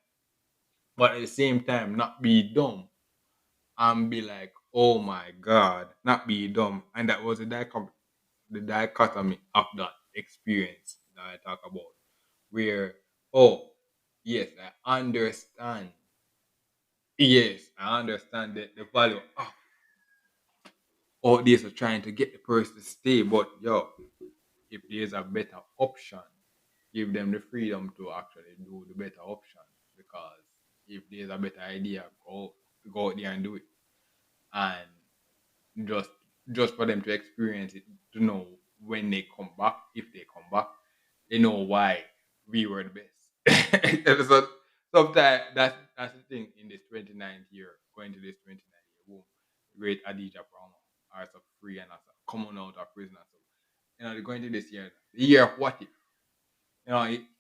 but at the same time not be dumb and be like, oh my god, not be dumb, and that was the dichotomy of that experience that I talk about, where oh yes, I understand, yes, I understand the value of all this of trying to get the person to stay, but yo, if there's a better option, give them the freedom to actually do the better option. Because if there's a better idea, go out there and do it. And just just for them to experience it, to know when they come back, if they come back, they know why we were the best. So sometimes that's the thing in this 29th year, going to this 29th year, boom, great Adija Promo, are so free and also coming out of prison. So, they're going to this year, the year of what if,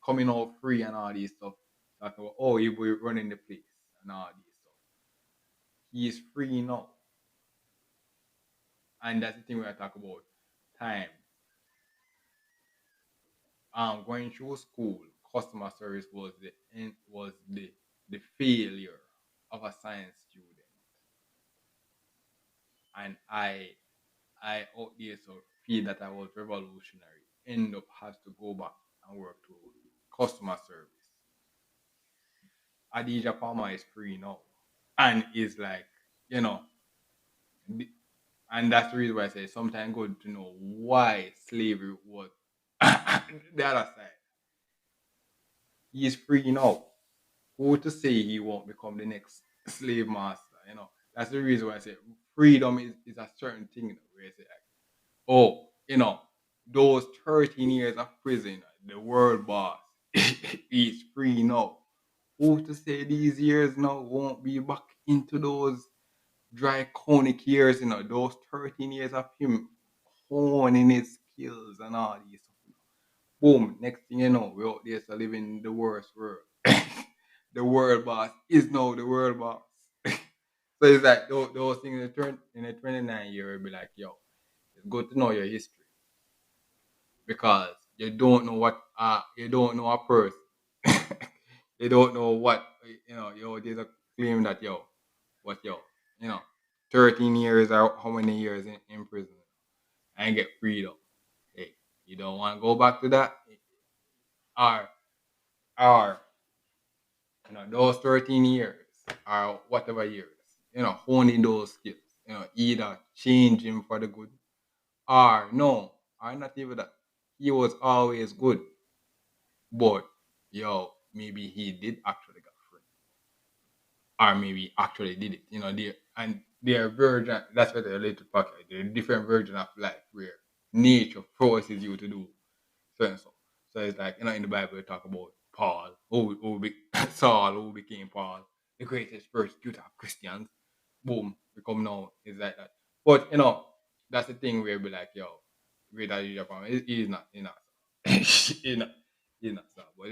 coming out free and all these stuff. Talk about, oh, he will running the place and all these stuff. He is free now. And that's the thing we are talking about. Time. Going through school, customer service was the failure of a science student. And I out there so feel that I was revolutionary. End up has to go back and work to customer service. Adija Palmer is free now. And is like, you know, the- and that's the reason why I say sometimes good to know why slavery was the other side. He is free now. Who to say he won't become the next slave master? That's the reason why I say freedom is a certain thing, where I say like, oh, those 13 years of prison, the world boss is free now. Who to say these years now won't be back into those draconic years, those 13 years of him honing his skills and all these stuff. Boom, next thing you know, we're out there so living the worst world. The world boss is now the world boss. So it's like those things in the 29 year will be like, yo, it's good to know your history because you don't know a person. You don't know what there's a claim that yo, you know, 13 years or how many years in prison and get freedom. Hey, you don't want to go back to that? Or or those 13 years or whatever years, honing those skills, either change him for the good or no, or not even that. He was always good, but maybe he did actually get free. or maybe actually did it. Their version, that's what they're related to podcast. They're a different version of life where nature forces you to do so and so. So it's like, in the Bible, they talk about Paul, Saul, who became Paul, the greatest persecutor of Christians. Boom, become now. It's like that. But, that's the thing where be like, yo, greater is Japan. He's not, he's not, he's not so. But,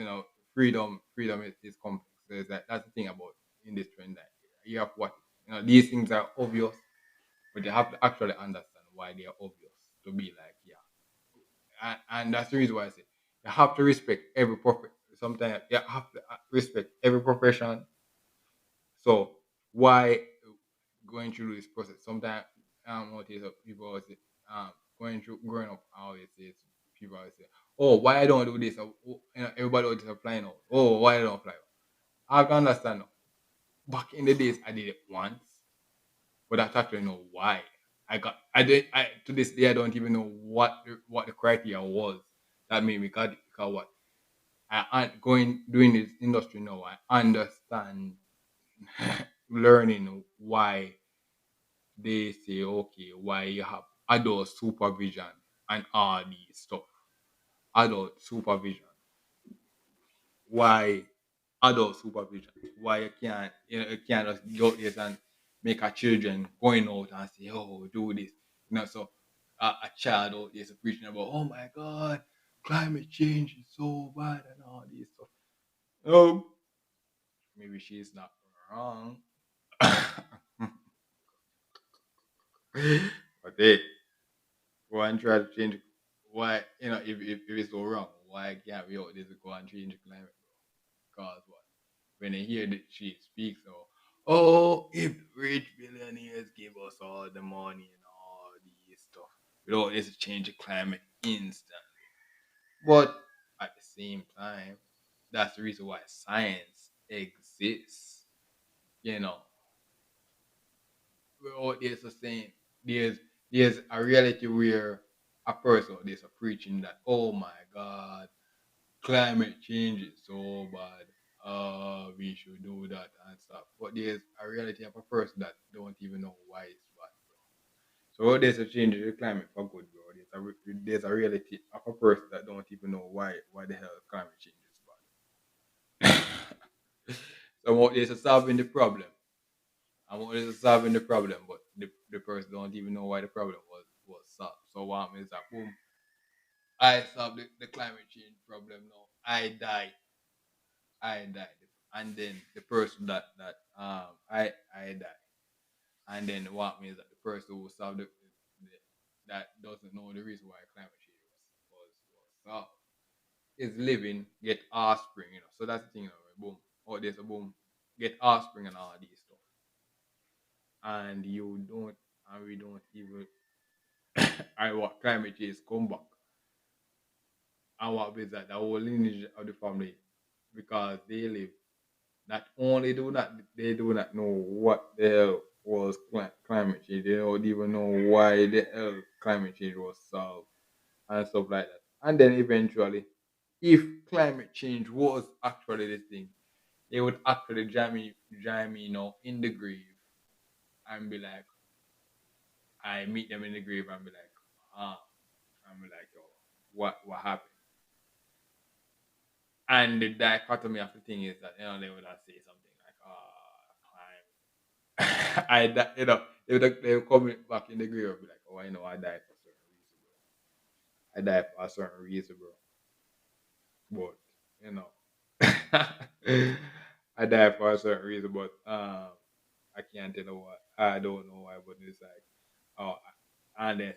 freedom is complex. So it's like, that's the thing about in this trend that you have what, these things are obvious, but you have to actually understand why they are obvious to be like, yeah, and that's the reason why I say you have to respect every profession. Sometimes you have to respect every profession. So why going through this process? Sometimes what is people always say, growing up, I always say people always say, oh, why I don't do this? Everybody always apply now. Oh, why I don't apply? I have to understand now. Back in the days, I did it once, but I actually know why. I did I to this day I don't even know what the criteria was that made me got it. Because what I going doing this industry now, I understand learning why they say okay, why you have adult supervision and all these stuff. Adult supervision. Why adult supervision? Why you can't just go out there and make a children going out and say, oh, do this. So a child out there is preaching about, oh my God, climate change is so bad and all this stuff. Oh, maybe she's not wrong. But hey, go and try to change. Why, if it's so wrong, why can't we out there to go and change the climate? Because what? When they hear that she speaks, oh, if rich billionaires give us all the money and all these stuff, we don't need to change the climate instantly. But at the same time, that's the reason why science exists. You know, we're all there so saying there's a reality where a person there's a preaching that, oh my God, climate change is so bad. We should do that and stuff. But there's a reality of a person that don't even know why it's bad, bro. So there's a change in the climate for good, bro. There's a reality of a person that don't even know why the hell climate change is bad. So what there's solving the problem. And what is solving the problem, but the person don't even know why the problem was solved. So what happens is that boom, I solved the climate change problem now. I died, and then the person I died, and then what means that the person who solved that doesn't know the reason why climate change was solved is living, get offspring, So that's the thing, boom. Oh, there's a boom, get offspring and all these stuff, and you don't, and we don't even. I what climate change come back, and what is that the whole lineage of the family because they live. Not only do not they do not know what the hell was climate change, they don't even know why the hell climate change was solved and stuff like that. And then eventually, if climate change was actually the thing, they would actually jam me, in the grave and be like, I meet them in the grave and be like, ah, and be like, oh, what happened? And the dichotomy of the thing is that they would have say something like, they would come back in the grave and be like, oh, I know I died for a certain reason, bro. I died for a certain reason, bro. But you know, I died for a certain reason, but I can't tell you what. I don't know why, but it's like, oh, and then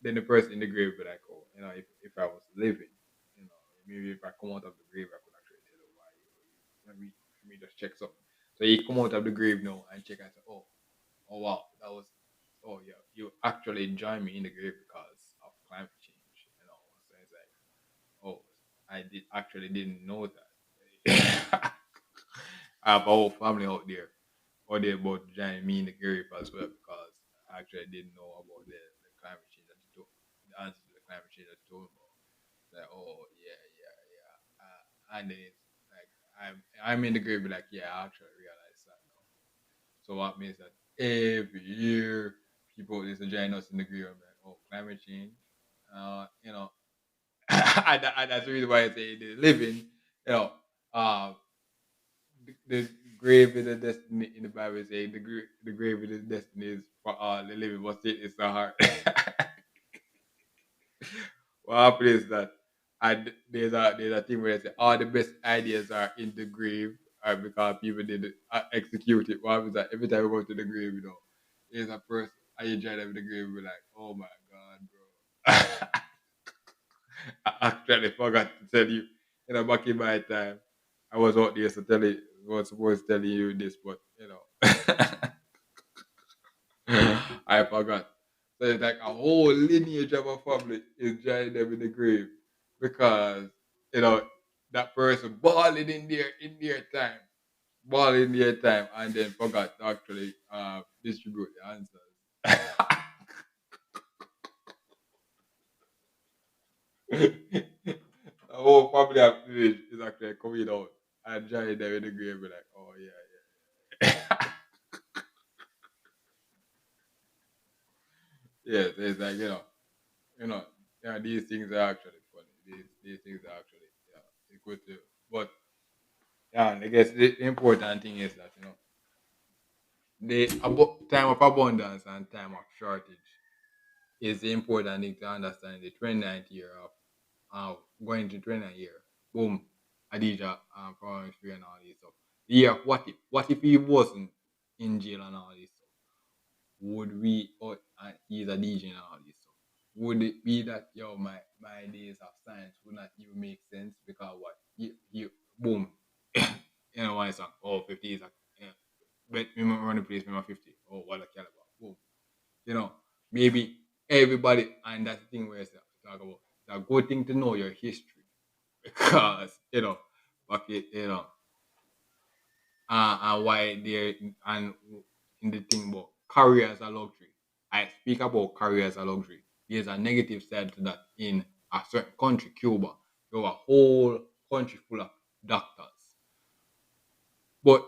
then the person in the grave be like, oh, if I was living, maybe if I come out of the grave, I could actually tell you why. Let me just check something. So he come out of the grave now and check and say, oh wow, that was, oh yeah, you actually joined me in the grave because of climate change. So it's like, oh, I didn't know that. I have a whole family out there about joining me in the grave as well because I actually didn't know about the climate change that you told, the answer to the climate change that you told me about. Like, oh yeah, yeah, yeah. And then it's like I'm in the grave, be like, yeah, I actually realized that now. So what means that every year people is join us in the grave. I'm like, oh, climate change. You know, and that's the reason why I say the living. You know, uh, the grave is the destiny in the Bible say the grave is the destiny is for all the living, but it is the heart. What happened is that and there's a thing where they say all the best ideas are in the grave because people did execute it. What happens is that every time we go to the grave, there's a person I enjoy them in the grave, be like, oh my god, bro. I actually forgot to tell you, back in my time, I was out there to tell it, was supposed to tell you this, but I forgot. So it's like a whole lineage of a family is joining them in the grave because you know that person balling in their time, balling in their time, and then forgot to actually distribute the answers. The whole family of village is actually coming out and joining them in the grave, be like, oh yeah, yeah. Yes, it's like you know, yeah, these things are actually funny. These things are actually it's good to, but yeah, I guess the important thing is that the time of abundance and time of shortage is the important thing to understand. The 29th year of going to 29th year, boom, Adija from free and all this stuff. The year of what if he wasn't in jail and all this stuff? Would we or he's a DJ and all this stuff? Would it be that my days of science would not even make sense because what he boom why song oh 50 is like yeah, but me run the place me my 50 oh what a caliber boom you know maybe everybody and that's the thing where I talk about it's a good thing to know your history because back and why they and in the thing about career as a luxury. I speak about career as a luxury. There's a negative side to that in a certain country, Cuba. You have a whole country full of doctors. But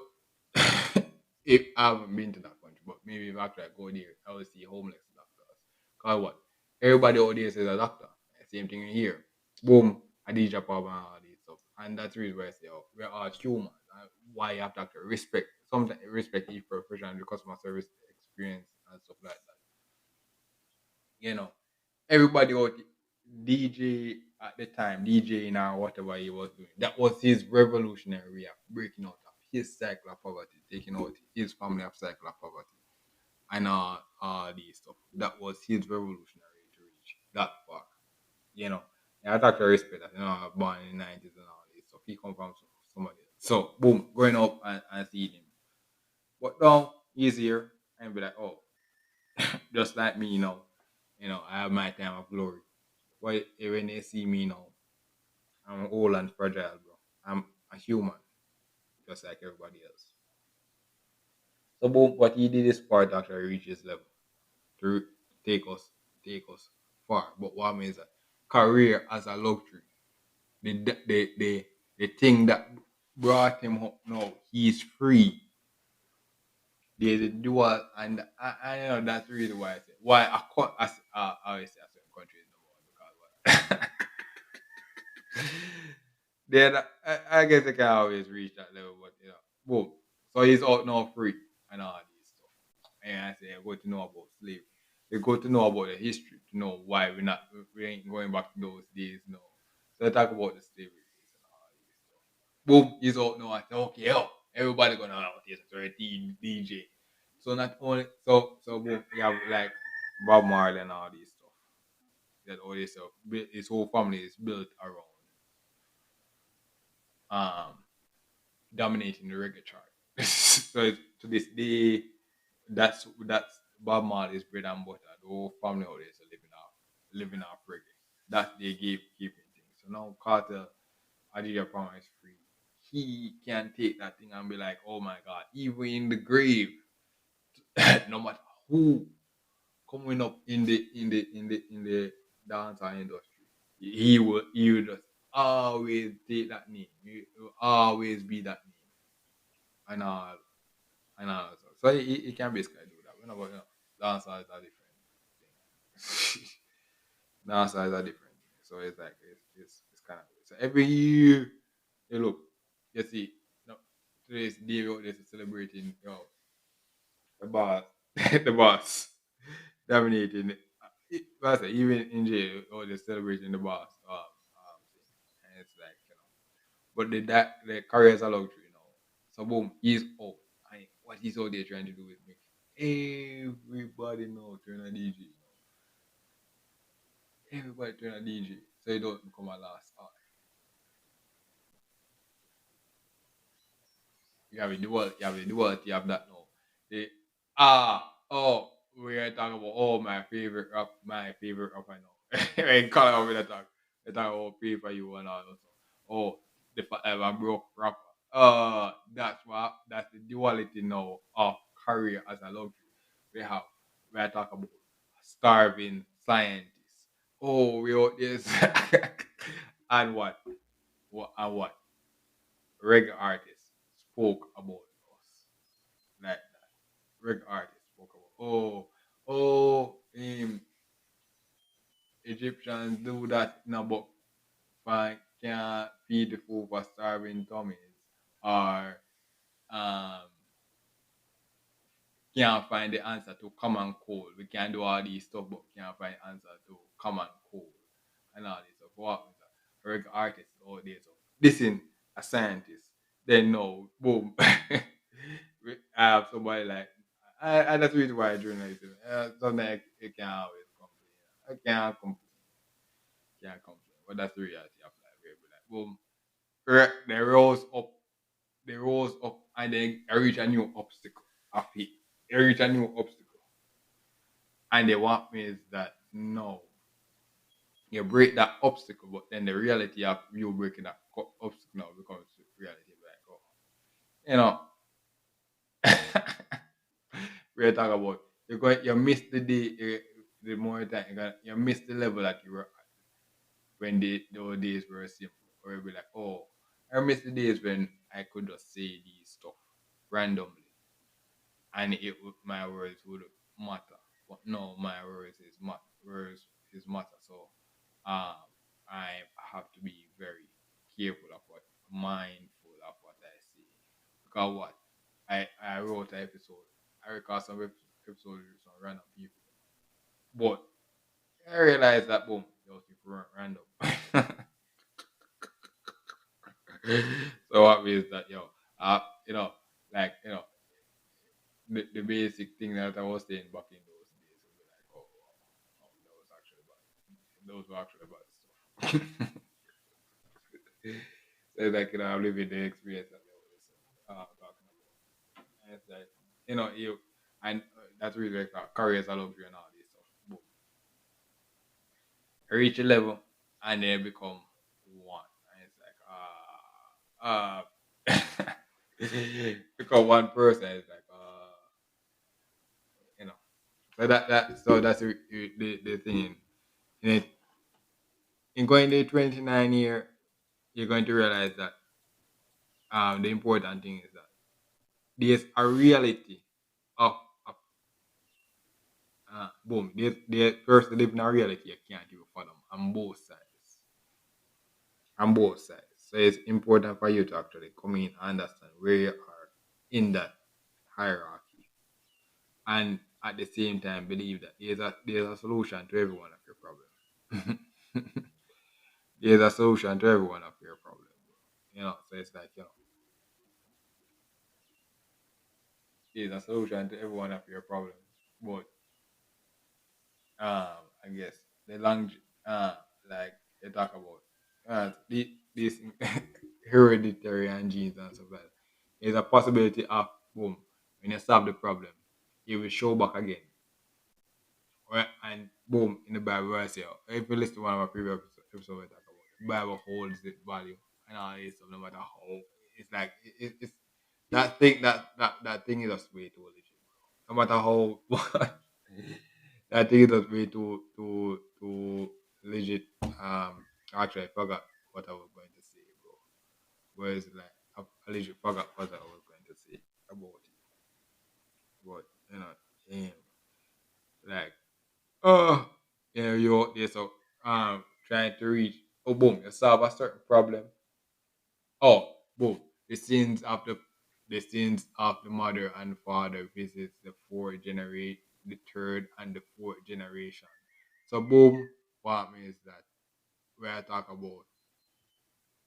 if I haven't been to that country, but maybe if after I go there, I will see homeless doctors. Cause what? Everybody out there says a doctor. Same thing in here. Boom, Adija Pab and all this stuff. And that's the reason why I say, oh, we're all human. And why you have to actually respect, sometimes respect each profession and the customer service experience and stuff like that. You know, everybody out DJ at the time, DJing or whatever he was doing, that was his revolutionary way of breaking out of his cycle of poverty, taking out his family of cycle of poverty, and all these stuff. That was his revolutionary to reach that far. You know, and I actually respect that. Born in the 90s and all this stuff. He come from somebody else. So, boom, growing up and seeing him. But now, he's here and be like, oh, just like me, I have my time of glory. But when they see me now, I'm old and fragile, bro. I'm a human, just like everybody else. So, boom, what he did is part to actually reach his level to take us, take us far. But what means that career as a luxury, the thing that brought him up now, he's free. There's a dual, and I know that's the reason why I say why I always say a certain country is number one because what. Then I guess they can always reach that level, but boom. So he's out now free and all this stuff. And I say, I go to know about slavery. They go to know about the history to know why we ain't going back to those days, no. So they talk about the slavery days and all this stuff. Boom, he's out now. I say, okay, yo, everybody gonna out here to a DJ. So not only so boom, you have like Bob Marley and all this stuff. That all this stuff. His whole family is built around um dominating the reggae chart. So to this day, that's Bob Marley's bread and butter. The whole family out there is living off reggae. That they gave keeping things. So now Carter Adria Palmer is free. He can take that thing and be like, oh my god, even in the grave, no matter who coming up in the dancer industry, he will just always take that name. He will always be that name and all and all. So it can basically do that. Whenever dancers are different thing. Dancers are different. So it's like it's kind of so every year you look, you see, no, today's day out there celebrating the boss, the boss dominating. Well, I say, even in jail, or they're celebrating the boss. Thing. And it's like but the careers are luxury now. So boom, he's out. And what he's out there trying to do is make everybody know turn a DJ. Everybody turn a DJ. So you don't become a last art. You have the duality of that now. The we are talking about my favorite rap I know. When call over the talk. They talk about pay for you and all that stuff. Oh, the forever broke rapper. That's the duality now of career as a luxury. We have we are talking about starving scientists. Oh, we out this and what? Reggae artists spoke about us like that. Reggae artists spoke about Egyptians do that in a book but can't feed the food for starving tummies or um can't find the answer to common cold. We can do all these stuff but can't find answer to common cold and all this stuff. What happens? Reggae artists all this stuff. Listen, a scientist. Then no, boom. I have somebody like and that's the reason why journalism. Sometimes it can't always complain. I can't complain. But that's the reality of life. Where we like, boom, they rose up, and then they reach a new obstacle. Of it, they reach a new obstacle, and they want me is that no, you break that obstacle, but then the reality of you breaking that obstacle now becomes reality. Like, oh, you know, we're talking about you miss the day, the more time you miss the level that you were at when those days were simple. Or you'll be like, oh, I miss the days when I could just say these stuff randomly and my words would matter. But no, my words is matter. So I have to be very careful of mindful of what I say. Because what? I wrote an episode. I record some episode with some random people. But I realized that boom, those people weren't random. So what means that uh, you know, the basic thing that I was saying back in those days would be like, oh, that was actually bad. Those were actually bad stuff. So it's like I'm living the experience that they were talking about. And it's like you and that's really like careers are luxury and all this stuff. Boom. I reach a level and then become one. And it's like become one person. It's like you know. So that's the thing. In it, in going to 29 year, you're going to realize that the important thing is that there's a reality of boom. There's first live in a reality you can't even fathom on both sides. On both sides. So it's important for you to actually come in and understand where you are in that hierarchy. And at the same time believe that there's a solution to every one of your problems. There's a solution to every one of your problems. So it's like, there's a solution to every one of your problems. But I guess the long like they talk about this hereditary and genes and stuff like that. There's a possibility of boom, when you solve the problem, it will show back again. Right? And boom, in the Bible, I say, if you listen to one of our previous episodes, we talk about the Bible holds its value and all this stuff, no matter how it's like it's that thing that thing is just way too legit. No matter how that thing is just way too legit. Actually, I forgot what I was going to say, bro. Whereas like I legit forgot what I was going to say about it. But him like oh you out there so trying to reach boom, you solve a certain problem. Oh boom. The sins of the mother and father visits the third and the fourth generation. So boom, what means that when I talk about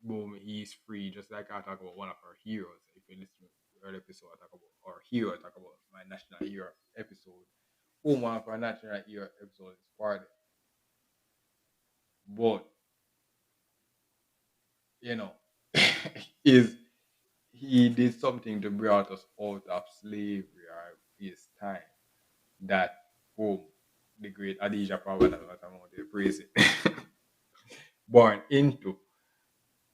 boom, he's free, just like I talk about one of our heroes. If you listen to the earlier episode, I talk about our hero, I talk about my national hero episode. Boom, one of our national hero episode is Sparta. But, you know, is he did something to bring us out of slavery or his time that boom, the great Adija Power that what I'm out there praising born into.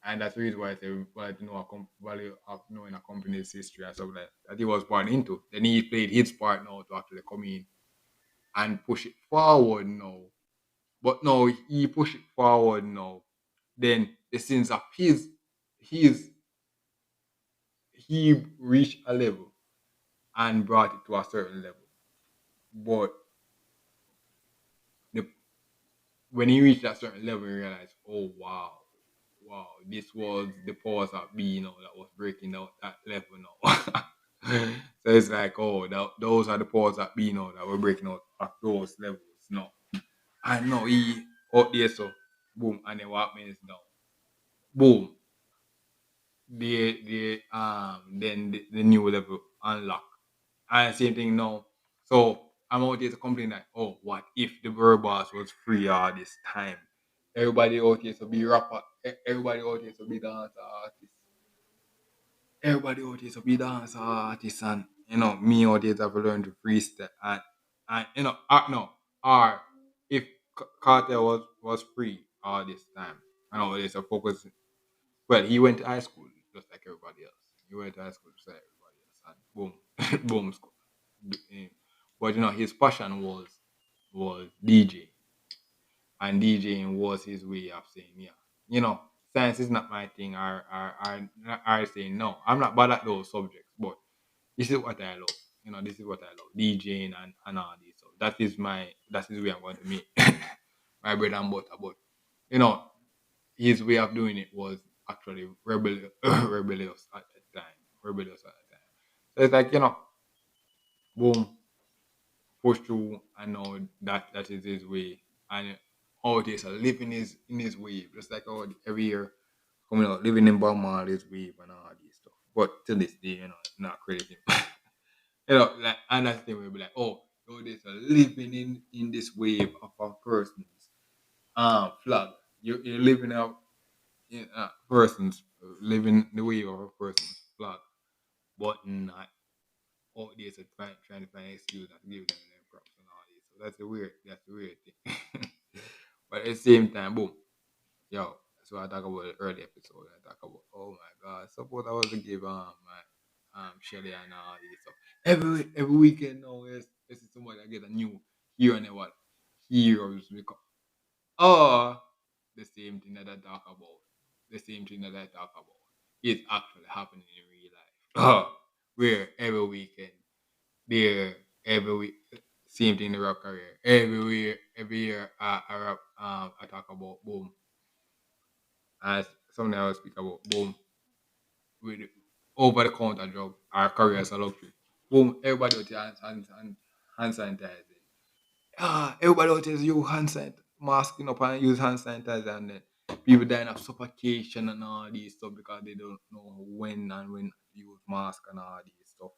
And that's the reason why I say value to know value of knowing a company's history and stuff like that he was born into. Then he played his part now to actually come in and push it forward now. But now he push it forward now. Then the sins of his he reached a level and brought it to a certain level. But the, when he reached that certain level, he realized, oh wow, this was the powers that be, that was breaking out that level now. So it's like, oh, those are the powers that be, that were breaking out at those levels now. And now he out there, so boom, and then what means now? Boom, then the new level unlock. And same thing now. So I'm out here to complain like, oh, what if the Boss was free all this time? Everybody out here to be rapper, everybody out here to be dancer artist, everybody out here to be dancer artist, and me out here to have to learn to freestyle and no, or if Carter was free all this time, I know there's a focus. Well, he went to high school just like everybody else. He went to high school just like everybody else, and boom, boom, school. But his passion was DJ, and DJing was his way of saying, yeah, science is not my thing. I saying no, I'm not bad at those subjects, but this is what I love. This is what I love, DJing and all this. So that is where I'm going to meet my bread and butter. But you know, his way of doing it was actually rebellious, rebellious at the time. Rebellious at the time. So it's like, boom, push through and know that is his way. And all this living is in his wave. Just like every year coming out, living in Bob Marley's wave and all this stuff. But to this day, not crazy. Like and that's the thing we'll be like, oh, this living in this wave of a person's flag. You're living out in a person's living the wave of a person's flag, but not all this are trying to find an excuse and give them their props and all this. So that's the weird thing. But at the same time, boom, yo, that's what I talk about the early episode. I talk about, oh my god, suppose I was to give my Shelly and all this stuff. Every weekend now there's somebody I get a new hero and then what heroes become. Oh, the same thing that I talk about. The same thing that I talk about is actually happening in real life. Where every weekend there every week. Same thing in the rap career. Every year, I talk about boom. As something I will speak about boom with over the counter drug. Our career as a luxury. Boom. Everybody with hand sanitizer. Everybody out there use hand sanitizer, masking up and use hand sanitizer, and then people dying of suffocation and all these stuff because they don't know when to use mask and all these stuff.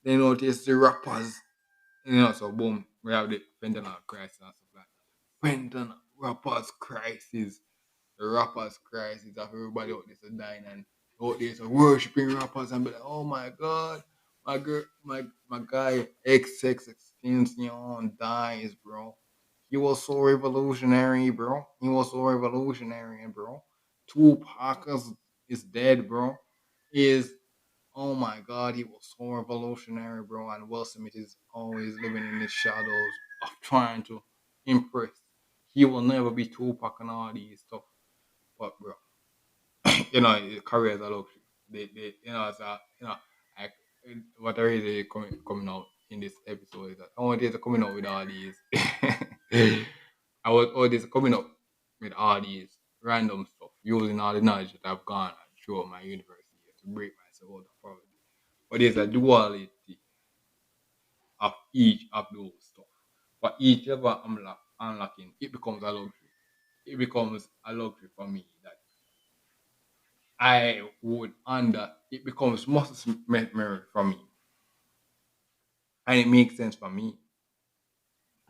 Then notice the rappers. So boom, we have the fentanyl crisis and stuff like that. Fentanyl, rappers crisis, the rappers crisis of everybody out there so dying and out there so worshipping rappers and be like, oh my god, my girl, my guy XXXTentacion dies, bro. He was so revolutionary, bro. He was so revolutionary, bro. Tupac is dead, bro. Is Oh my god, he was so revolutionary, bro. And Will Smith is always living in the shadows of trying to impress. He will never be Tupac and all these stuff. But bro, his career is a luxury. They it's like what are they coming out? in this episode is that I wanted to coming up with all these. I was always coming up with all these random stuff, using all the knowledge that I've gone through my university to break myself out of poverty. But there's a duality of each of those stuff. For each level unlocking, it becomes a luxury. It becomes a luxury for me that I would under it becomes muscle memory for me. And it makes sense for me.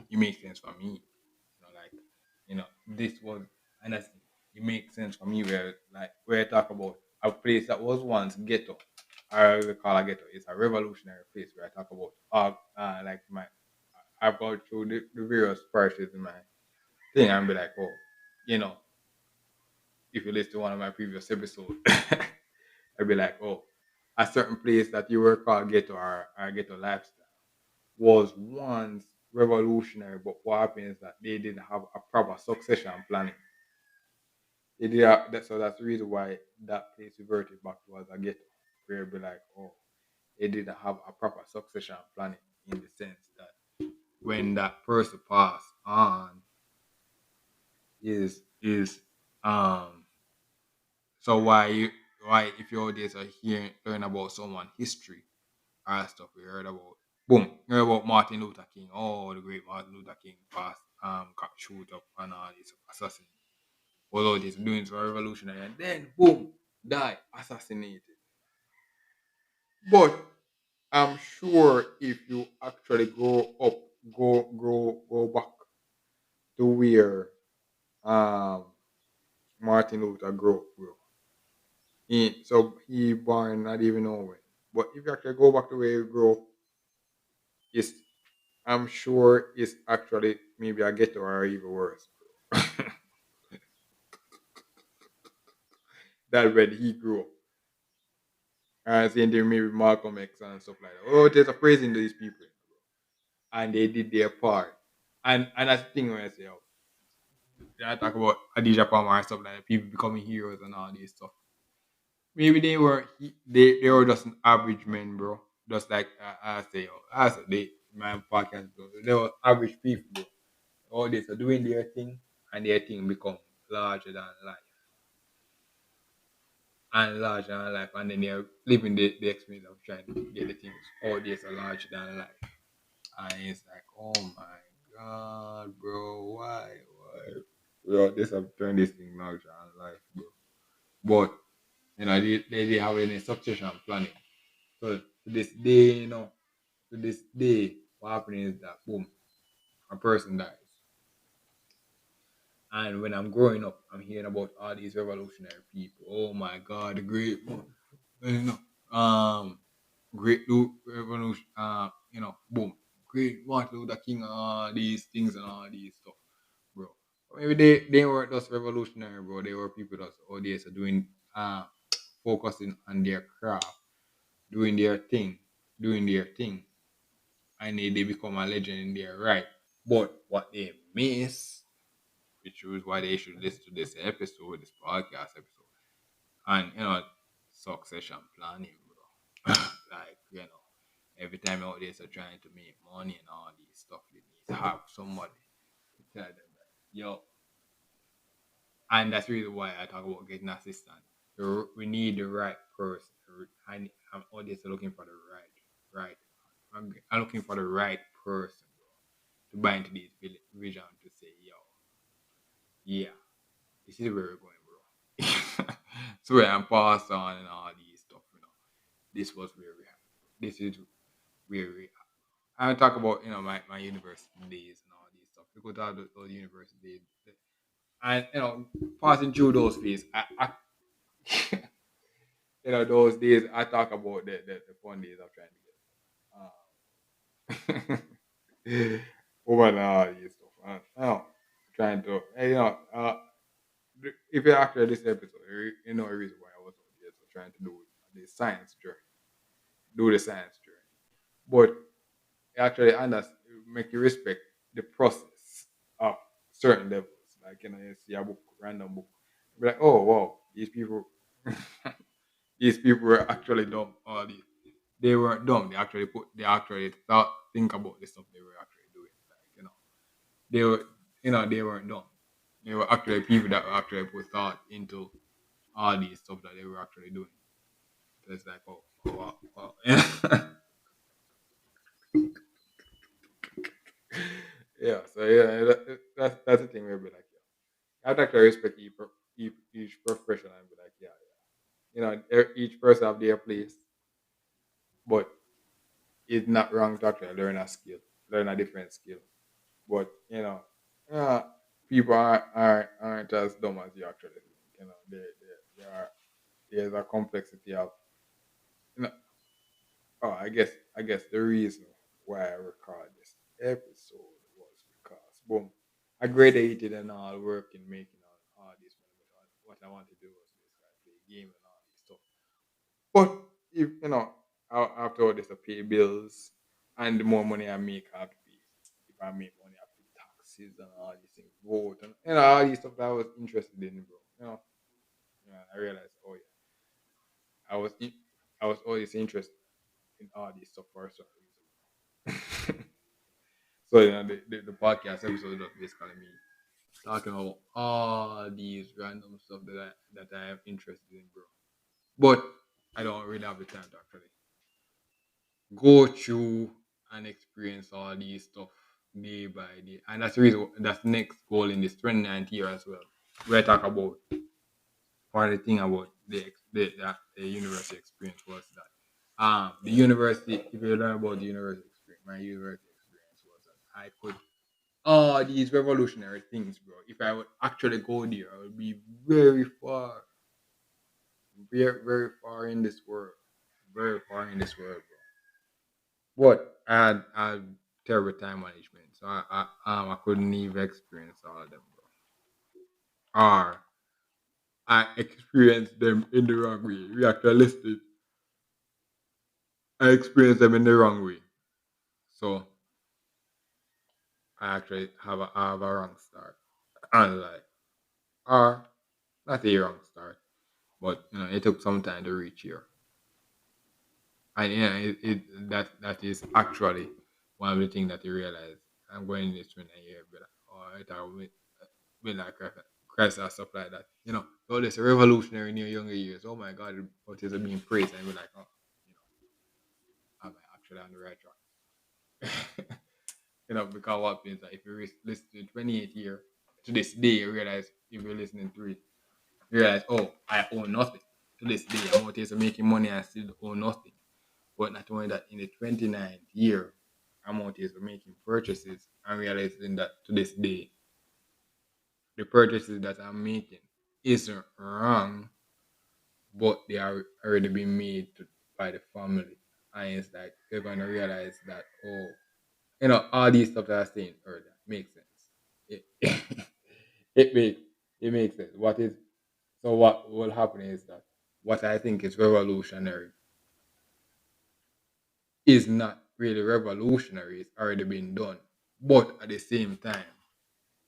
It makes sense for me. Like this was and that's it makes sense for me where I talk about a place that was once ghetto. I will call a ghetto. It's a revolutionary place where I talk about like my I've gone through the various parishes in my thing and be like, oh, you know, if you listen to one of my previous episodes, I'd be like, oh, a certain place that you were called ghetto or ghetto lifestyle was once revolutionary, but what happened is that they didn't have a proper succession planning. They did so that's the reason why that place reverted back to as a ghetto, where it'd be like, oh, they didn't have a proper succession planning in the sense that when that person passed on is so why if you always are hearing learn about someone history or stuff we heard about boom, you heard about Martin Luther King. Oh, the great Martin Luther King passed got shoot up and all this assassin. Although this doing so revolutionary and then boom, die, assassinated. But I'm sure if you actually go back to where um Martin Luther grew. He born not even know when. But if you actually go back to where he grew up, it's I'm sure it's actually maybe a ghetto or even worse. That when he grew up. And same thing maybe Malcolm X and stuff like that. Oh, there's a praising these people. And they did their part. And that's the thing when I say, oh, I talk about Adija Palmer and stuff like that, people becoming heroes and all this stuff. Maybe they were just an average men, bro. Just like I say they my podcast, bro. They were average people, bro. All this are doing their thing, and their thing become larger than life, and larger than life, and then they're living the experience of trying to get the things. All this are larger than life, and it's like, oh my god, bro, why, bro? This have turned this thing larger than life, bro. But they didn't have any succession planning. So to this day, to this day, what happens is that boom, a person dies. And when I'm growing up, I'm hearing about all these revolutionary people. Oh my God, the great one, you know, revolution, boom, great Martin Luther King, and all these things and all these stuff, bro. Maybe they weren't just revolutionary, bro. They were people that's all days are doing, focusing on their craft, doing their thing, doing their thing, and they become a legend in their right. But what they miss, which is why they should listen to this episode, this podcast episode, and succession planning, bro. Like every time out there, so trying to make money and all these stuff, they need to have somebody to tell them that, yo, and that's really why I talk about getting assistant. We need the right person. I'm always looking for the right. I'm looking for the right person, bro, to buy into this vision to say, yo, yeah, this is where we're going, bro. So where I'm passed on and all these stuff, This was where we are. This is where we are. I talk about my university days and all these stuff. We go to those university days, and passing through those phases, those days I talk about the fun days of trying to get over and all these stuff. Trying to if you after this episode, you know a reason why I was out there, so trying to do the science journey, do the science journey, but actually understand, make you respect the process of certain levels. Like you see a book, random book, be like, oh wow, these people, these people were actually dumb. All these. they weren't dumb. They actually thought think about the stuff they were actually doing. Like, they were they weren't dumb. They were actually people that were actually put thought into all these stuff that they were actually doing. So it's like, wow, wow. Yeah. So yeah, that's the thing. We'll be like, yeah, I'd actually respect each profession and be like, yeah, each person have their place, but it's not wrong to actually learn a different skill. But uh, people aren't as dumb as you actually think. There are there's a complexity of you know. Oh, I guess the reason why I record this episode was because boom, I graduated and all working making all this money. But what I want to do was basically play game and all this stuff. But if after all this, I pay bills, and the more money I make, I have to pay. If I make money, I pay taxes and all these things, vote and all these stuff that I was interested in, bro. I realized, oh yeah, I was in, I was always interested in all these stuff for some reason. So the podcast episode was basically me talking about all these random stuff that I am interested in, bro. But I don't really have the time to actually go through and experience all these stuff day by day. And that's the reason that's next goal in this 29th year as well. Where I talk about part of the thing about the university experience was that the university, if you learn about the university experience, my university experience was that I could these revolutionary things, bro. If I would actually go there, I would be very far, very, very far in this world. Very far in this world, bro. But I had terrible time management, so I couldn't even experience all of them, bro. Or I experienced them in the wrong way. We actually listed. I experienced them in the wrong way, so I have a wrong start. And like, or not a wrong start, but it took some time to reach here. And that is actually one of the things that you realize. I'm going in this when I hear, but oh, I thought with like Christ or stuff like that. All this revolutionary in your younger years. Oh my God, what is it being praised? And we're like, oh, you know, am I actually on the right track? Because what means that if you listen to 28 year to this day, you realize if you're listening to it, you realize, oh, I own nothing. To this day, I'm out here making money and still own nothing. But not only that, in the 29th year, I'm out here making purchases and realizing that to this day, the purchases that I'm making isn't wrong, but they are already been made by the family. And it's like they're gonna realize that all these stuff that I was saying earlier makes sense. It it makes sense. What will happen is that what I think is revolutionary is not really revolutionary, it's already been done. But at the same time,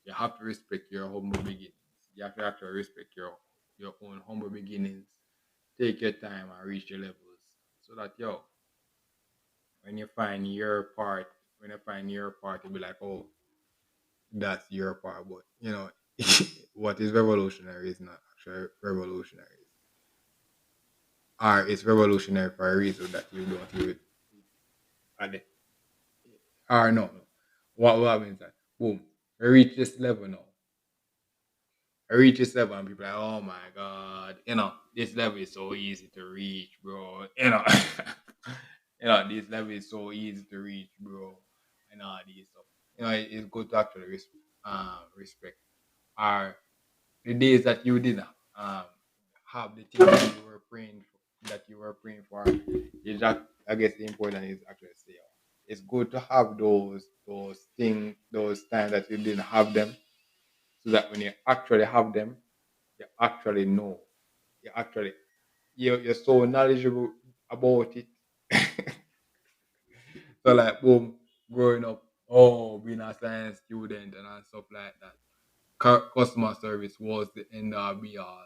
you have to respect your humble beginnings. You have to actually respect your own humble beginnings. Take your time and reach your levels. So that when you find your part, you'll be like, oh, that's your part. But what is revolutionary is not actually revolutionary. Or it's revolutionary for a reason that you don't even at the or no. What means that? Boom. I reach this level now. I reach this level and people are like, oh my god, this level is so easy to reach, bro. This level is so easy to reach, bro. And all these stuff. It's good to actually respect. Or the days that you didn't um have the thing that you were praying for is that I guess the important is actually say it's good to have those things, those times that you didn't have them, so that when you actually have them, you actually know. You actually you're so knowledgeable about it. So like boom, growing up, being a science student and stuff like that. Customer service was the end all be all.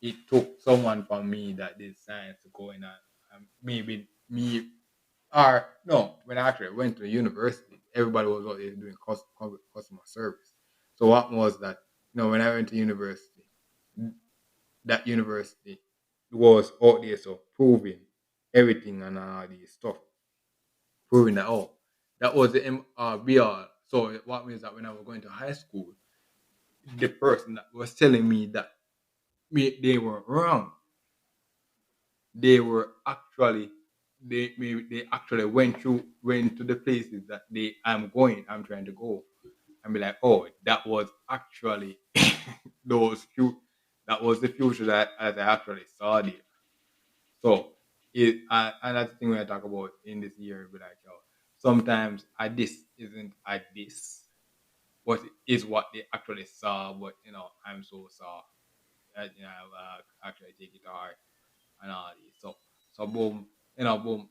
It took someone from me that did science to go in and maybe me or no, when I actually went to university, everybody was out there doing customer service. So what was that? When I went to university, that university was out there so proving everything and all these stuff, proving that that was the be all. So what means that when I was going to high school, the person that was telling me that they were wrong. They were actually they actually went to the places that I'm trying to go and be like, oh, that was actually those few that was the future that as I actually saw there. So and that's the thing when I talk about in this year, be like, yo, sometimes a this isn't a this, but it is what they actually saw. But I'm so sorry that I actually take it hard and all this. So boom, boom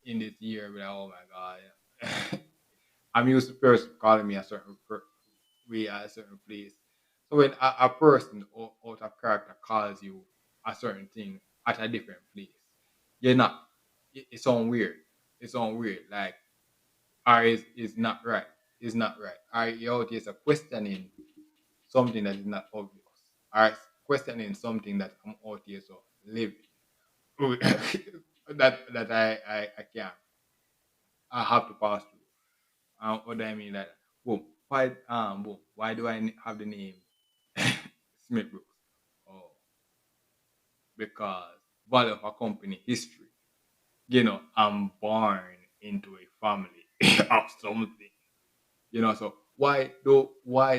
in this year, be like, oh my god. I'm used to person calling me a certain way at a certain place. So when a person out of character calls you a certain thing at a different place, you're not. It sounds weird. It sounds weird. Like, or is not right. It's not right. Or you're out here so questioning something that is not obvious. Or questioning something that I'm out here so living. that I can't. I have to pass through. What do I mean? That boom. Why do I have the name Smith Brooks? Oh, because value of a company history. I'm born into a family of something. So why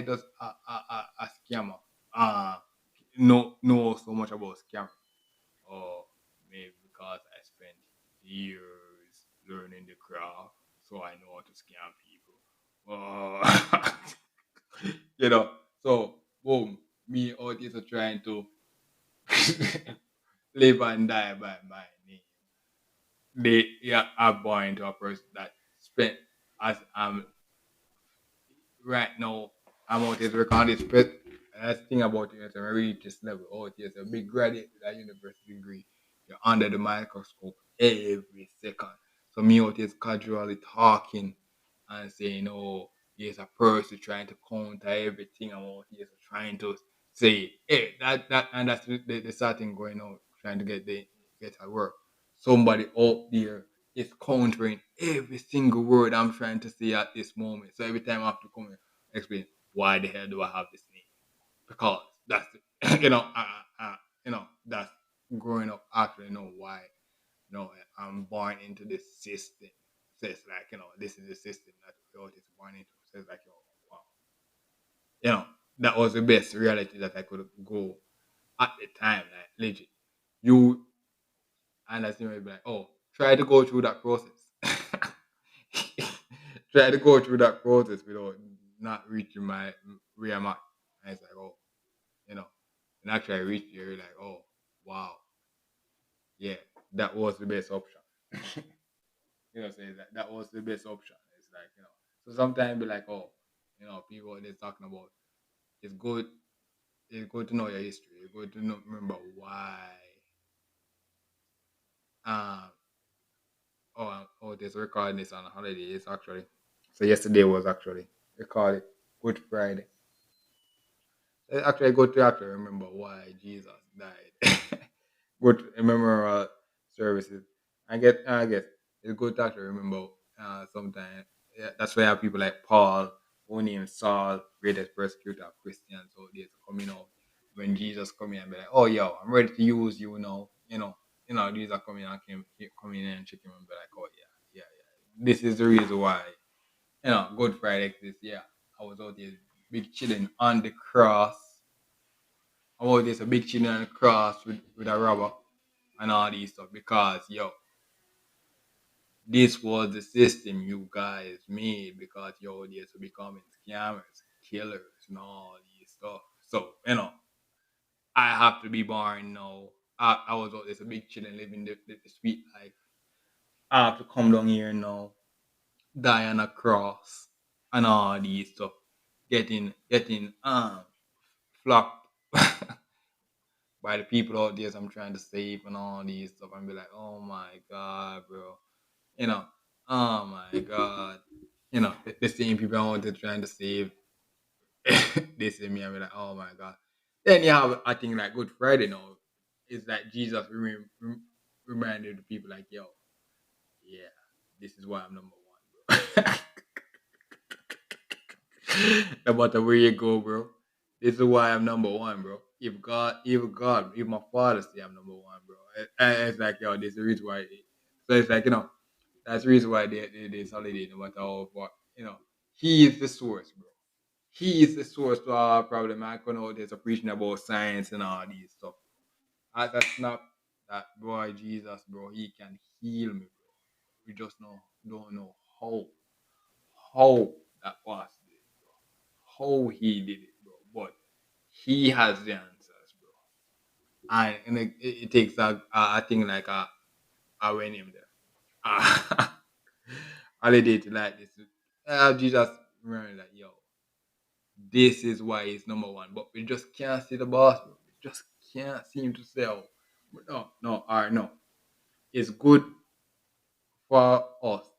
does a scammer uh know so much about scam? Or maybe because I spent years learning the craft, so I know how to scam people. You know, so boom, me out here trying to live and die by my name. They are born to a person that spent as right now I'm out here working on this but that's the thing about it is when I reach this level out here a big graduate with a university degree. You're under the microscope every second. So me out here casually talking and saying, oh, there's a person trying to counter everything I'm out here trying to say, hey, that and that's the starting going on, trying to get at work. Somebody out there is countering every single word I'm trying to say at this moment. So every time I have to come and explain why the hell do I have this name? Because that's that's growing up. I actually know why. I'm born into this system. So it's like this is the system that we all is born into. So it's like wow, that was the best reality that I could go at the time. Like legit, you and that's be like, oh, try to go through that process. Try to go through that process without not reaching my where I'm at. And it's like, oh, you know, and actually I reached there, like, oh, wow, yeah, that was the best option. Say that was the best option. It's like, so sometimes be like, oh, people they're talking about it's good. It's good to know your history. It's good to know, remember why. Um, this recording this on a holiday. It's actually so yesterday was actually recorded Good Friday. It's actually good to actually remember why Jesus died. Good memorial services. I guess it's good to actually remember sometimes. Yeah, that's why I have people like Paul, who named Saul, greatest persecutor of Christians out there to coming out when Jesus come in and be like, oh yo, I'm ready to use you now. Jesus coming and coming in and checking and be like, oh yeah. This is the reason why Good Friday exists. Yeah, I was out there big chilling on the cross. I was there a big chilling on the cross with a robber and all these stuff because this was the system you guys made because they're to becoming scammers, killers, and all these stuff. So I have to be born now. I was out there a big chilling, living the sweet life. I have to come down here now, die on a cross, and all these stuff, getting flocked by the people out there I'm trying to save and all these stuff and be like, oh my god, bro. You know, oh my god. The same people I wanted trying to save, they see me and be like, oh my god. Then you have I think like Good Friday now. It's like Jesus reminded the people like, yo, yeah, this is why I'm number one, bro. No matter where you go, bro. This is why I'm number one, bro. If my father say I'm number one, bro, it's like, yo, this is the reason why. So it's like, that's the reason why they holiday, no matter how far, he is the source, bro. He is the source to our problem. I can know there's a preaching about science and all these stuff. That's not that boy Jesus, bro. He can heal me, bro. We just don't know how that was did, bro. How he did it, bro. But he has the answers, bro. And it takes a thing like a when him there. Holiday to like this. Jesus remember that, yo, this is why he's number one. But we just can't see the boss, bro. We just can't seem to say, oh, no, all right, no. It's good for us,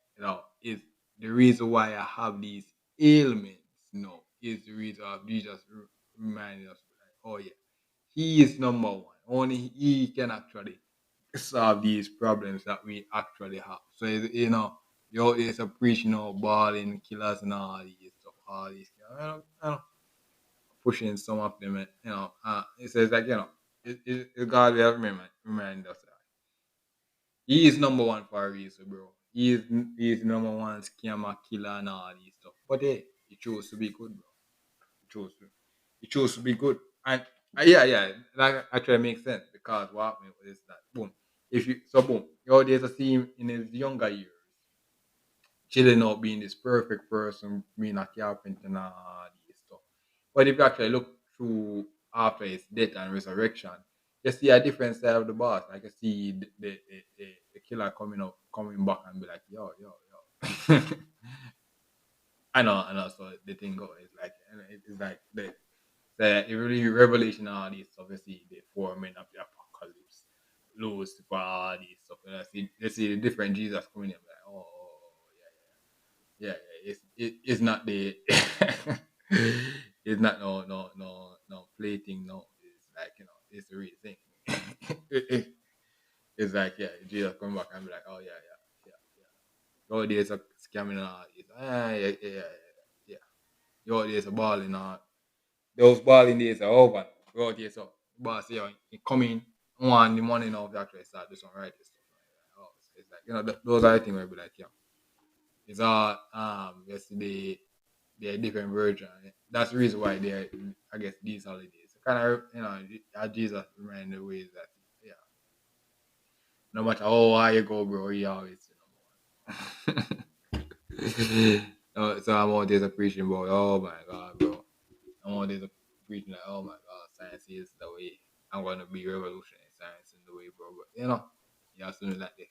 is the reason why I have these ailments, is the reason of Jesus reminding us, like, oh yeah, he is number one. Only he can actually solve these problems that we actually have. So it's a preaching, balling killers and all these stuff, all these, pushing some of them, it says like, God will remind us that he is number one for a reason, bro. He is number one scammer, killer, and all these stuff. But hey, he chose to be good, bro. He chose to. He chose to be good, and yeah, that actually makes sense because what happened is that boom. If you so boom, there's a scene in his younger years, chilling out, being this perfect person, being a carpenter and all these stuff. But if you actually look through after his death and resurrection, you see a different side of the boss. Like you see the killer coming back and be like, yo. I know. So the thing goes, it's like, it's like the really revelation and all these stuff. You see the four men of the apocalypse, Lucifer, all these stuff. And you see the different Jesus coming in, like, oh, yeah, it's not the it's not no play thing. No, it's like, it's the real thing. It's like, yeah, Jesus come back and be like, oh yeah. Your days are scamming and all this. Yeah. Your days are balling all. Those balling days are over. Your days up. Boss, you come in one in the morning of that actually start do some right stuff. Oh, it's like, those are the things where be like, yeah. It's all yesterday they're a different version. That's the reason why they're, I guess, these holidays. Kind of, Jesus remind the ways that, yeah, no matter how high you go, bro, he always the number one. So I'm always appreciating, bro. Oh my god, bro. I'm always preaching like, oh my god, science is the way. I'm gonna be revolutionary science in the way, bro. But you have something like the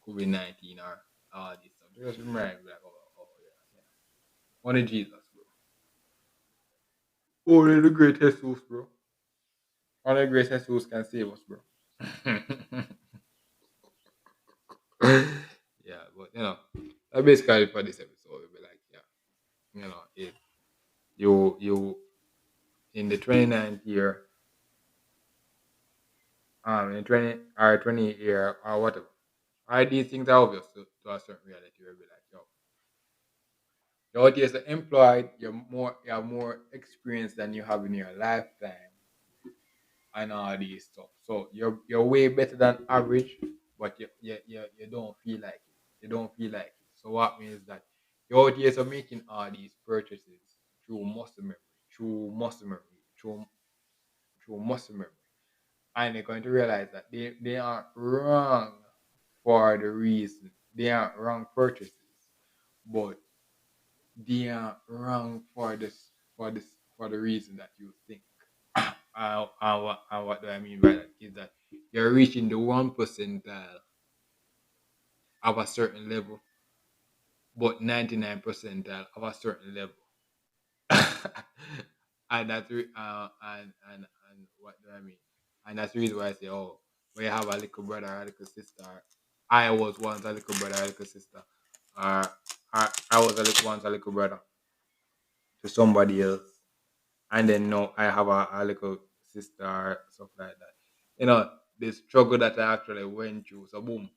COVID-19 or all this stuff. Just remind me like, yeah. Only Jesus, bro. Only the great Jesus, bro. Only the great Jesus can save us, bro. Yeah, but that's basically for this episode. We'll be like, yeah, if you in the 29th year, in 20 or 20 year or whatever, all these things are obvious to a certain reality. We'll be like, you're just employed, you have more experience than you have in your lifetime and all these stuff. So you're way better than average, but you don't feel like it. You don't feel like it. So what means that your ideas are making all these purchases through muscle memory, through muscle memory, through through muscle memory. And they're going to realize that they aren't wrong for the reason. They aren't wrong purchases, but they aren't wrong for the reason that you think. And what do I mean by that? Is that you're reaching the 1 percentile of a certain level, but 99 percentile of a certain level. And that's and what do I mean? And that's the reason why I say, oh, when you have a little brother or a little sister, I was once a little brother or a little sister, or, I was once a little brother to somebody else, and then now I have a little sister or stuff like that. The struggle that I actually went through. So boom,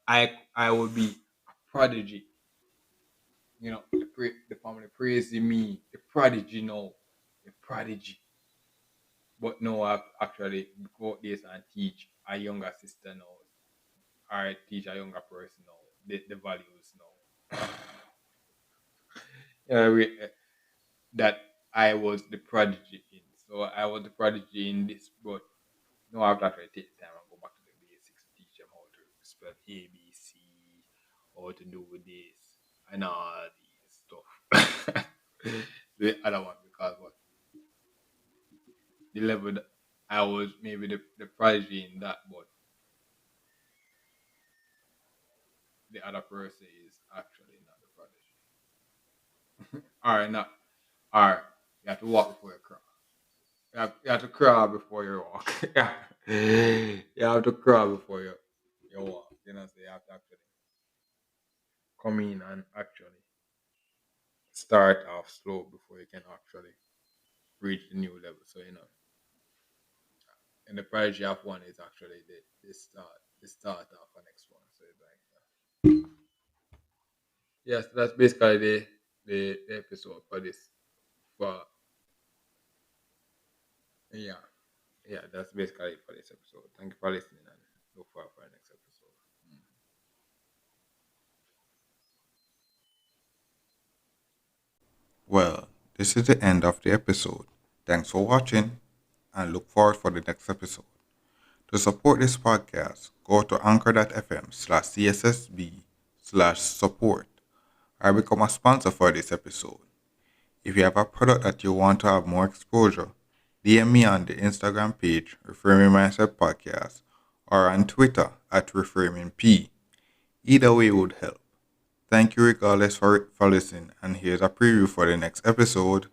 I would be a prodigy. The family praising me, the prodigy now, the prodigy. But no, I actually go out this and teach a younger sister now, or teach a younger person now the values now. That I was the prodigy in. So I was the prodigy in this, but no, I have to actually take the time and go back to the basics, teach them how to spell ABC, how to do this, and all these stuff. The other one, because what the level that I was maybe the prodigy in that, but the other person is actually not the prodigy. Or not, or you have to walk before you crawl. You have to crawl before you walk. Yeah. You have to crawl before you walk. So you have to actually come in and actually start off slow before you can actually reach the new level. So and the prodigy of one is actually the start of the next one. So it's like yes, that's basically the episode for this. For yeah, yeah, that's basically it for this episode. Thank you for listening and look forward for the next episode. Well, this is the end of the episode. Thanks for watching and look forward for the next episode. To support this podcast, go to anchor.fm/cssb/support or become a sponsor for this episode. If you have a product that you want to have more exposure, DM me on the Instagram page Reframing Mindset Podcast or on Twitter at ReframingP. Either way would help. Thank you regardless for listening, and here's a preview for the next episode.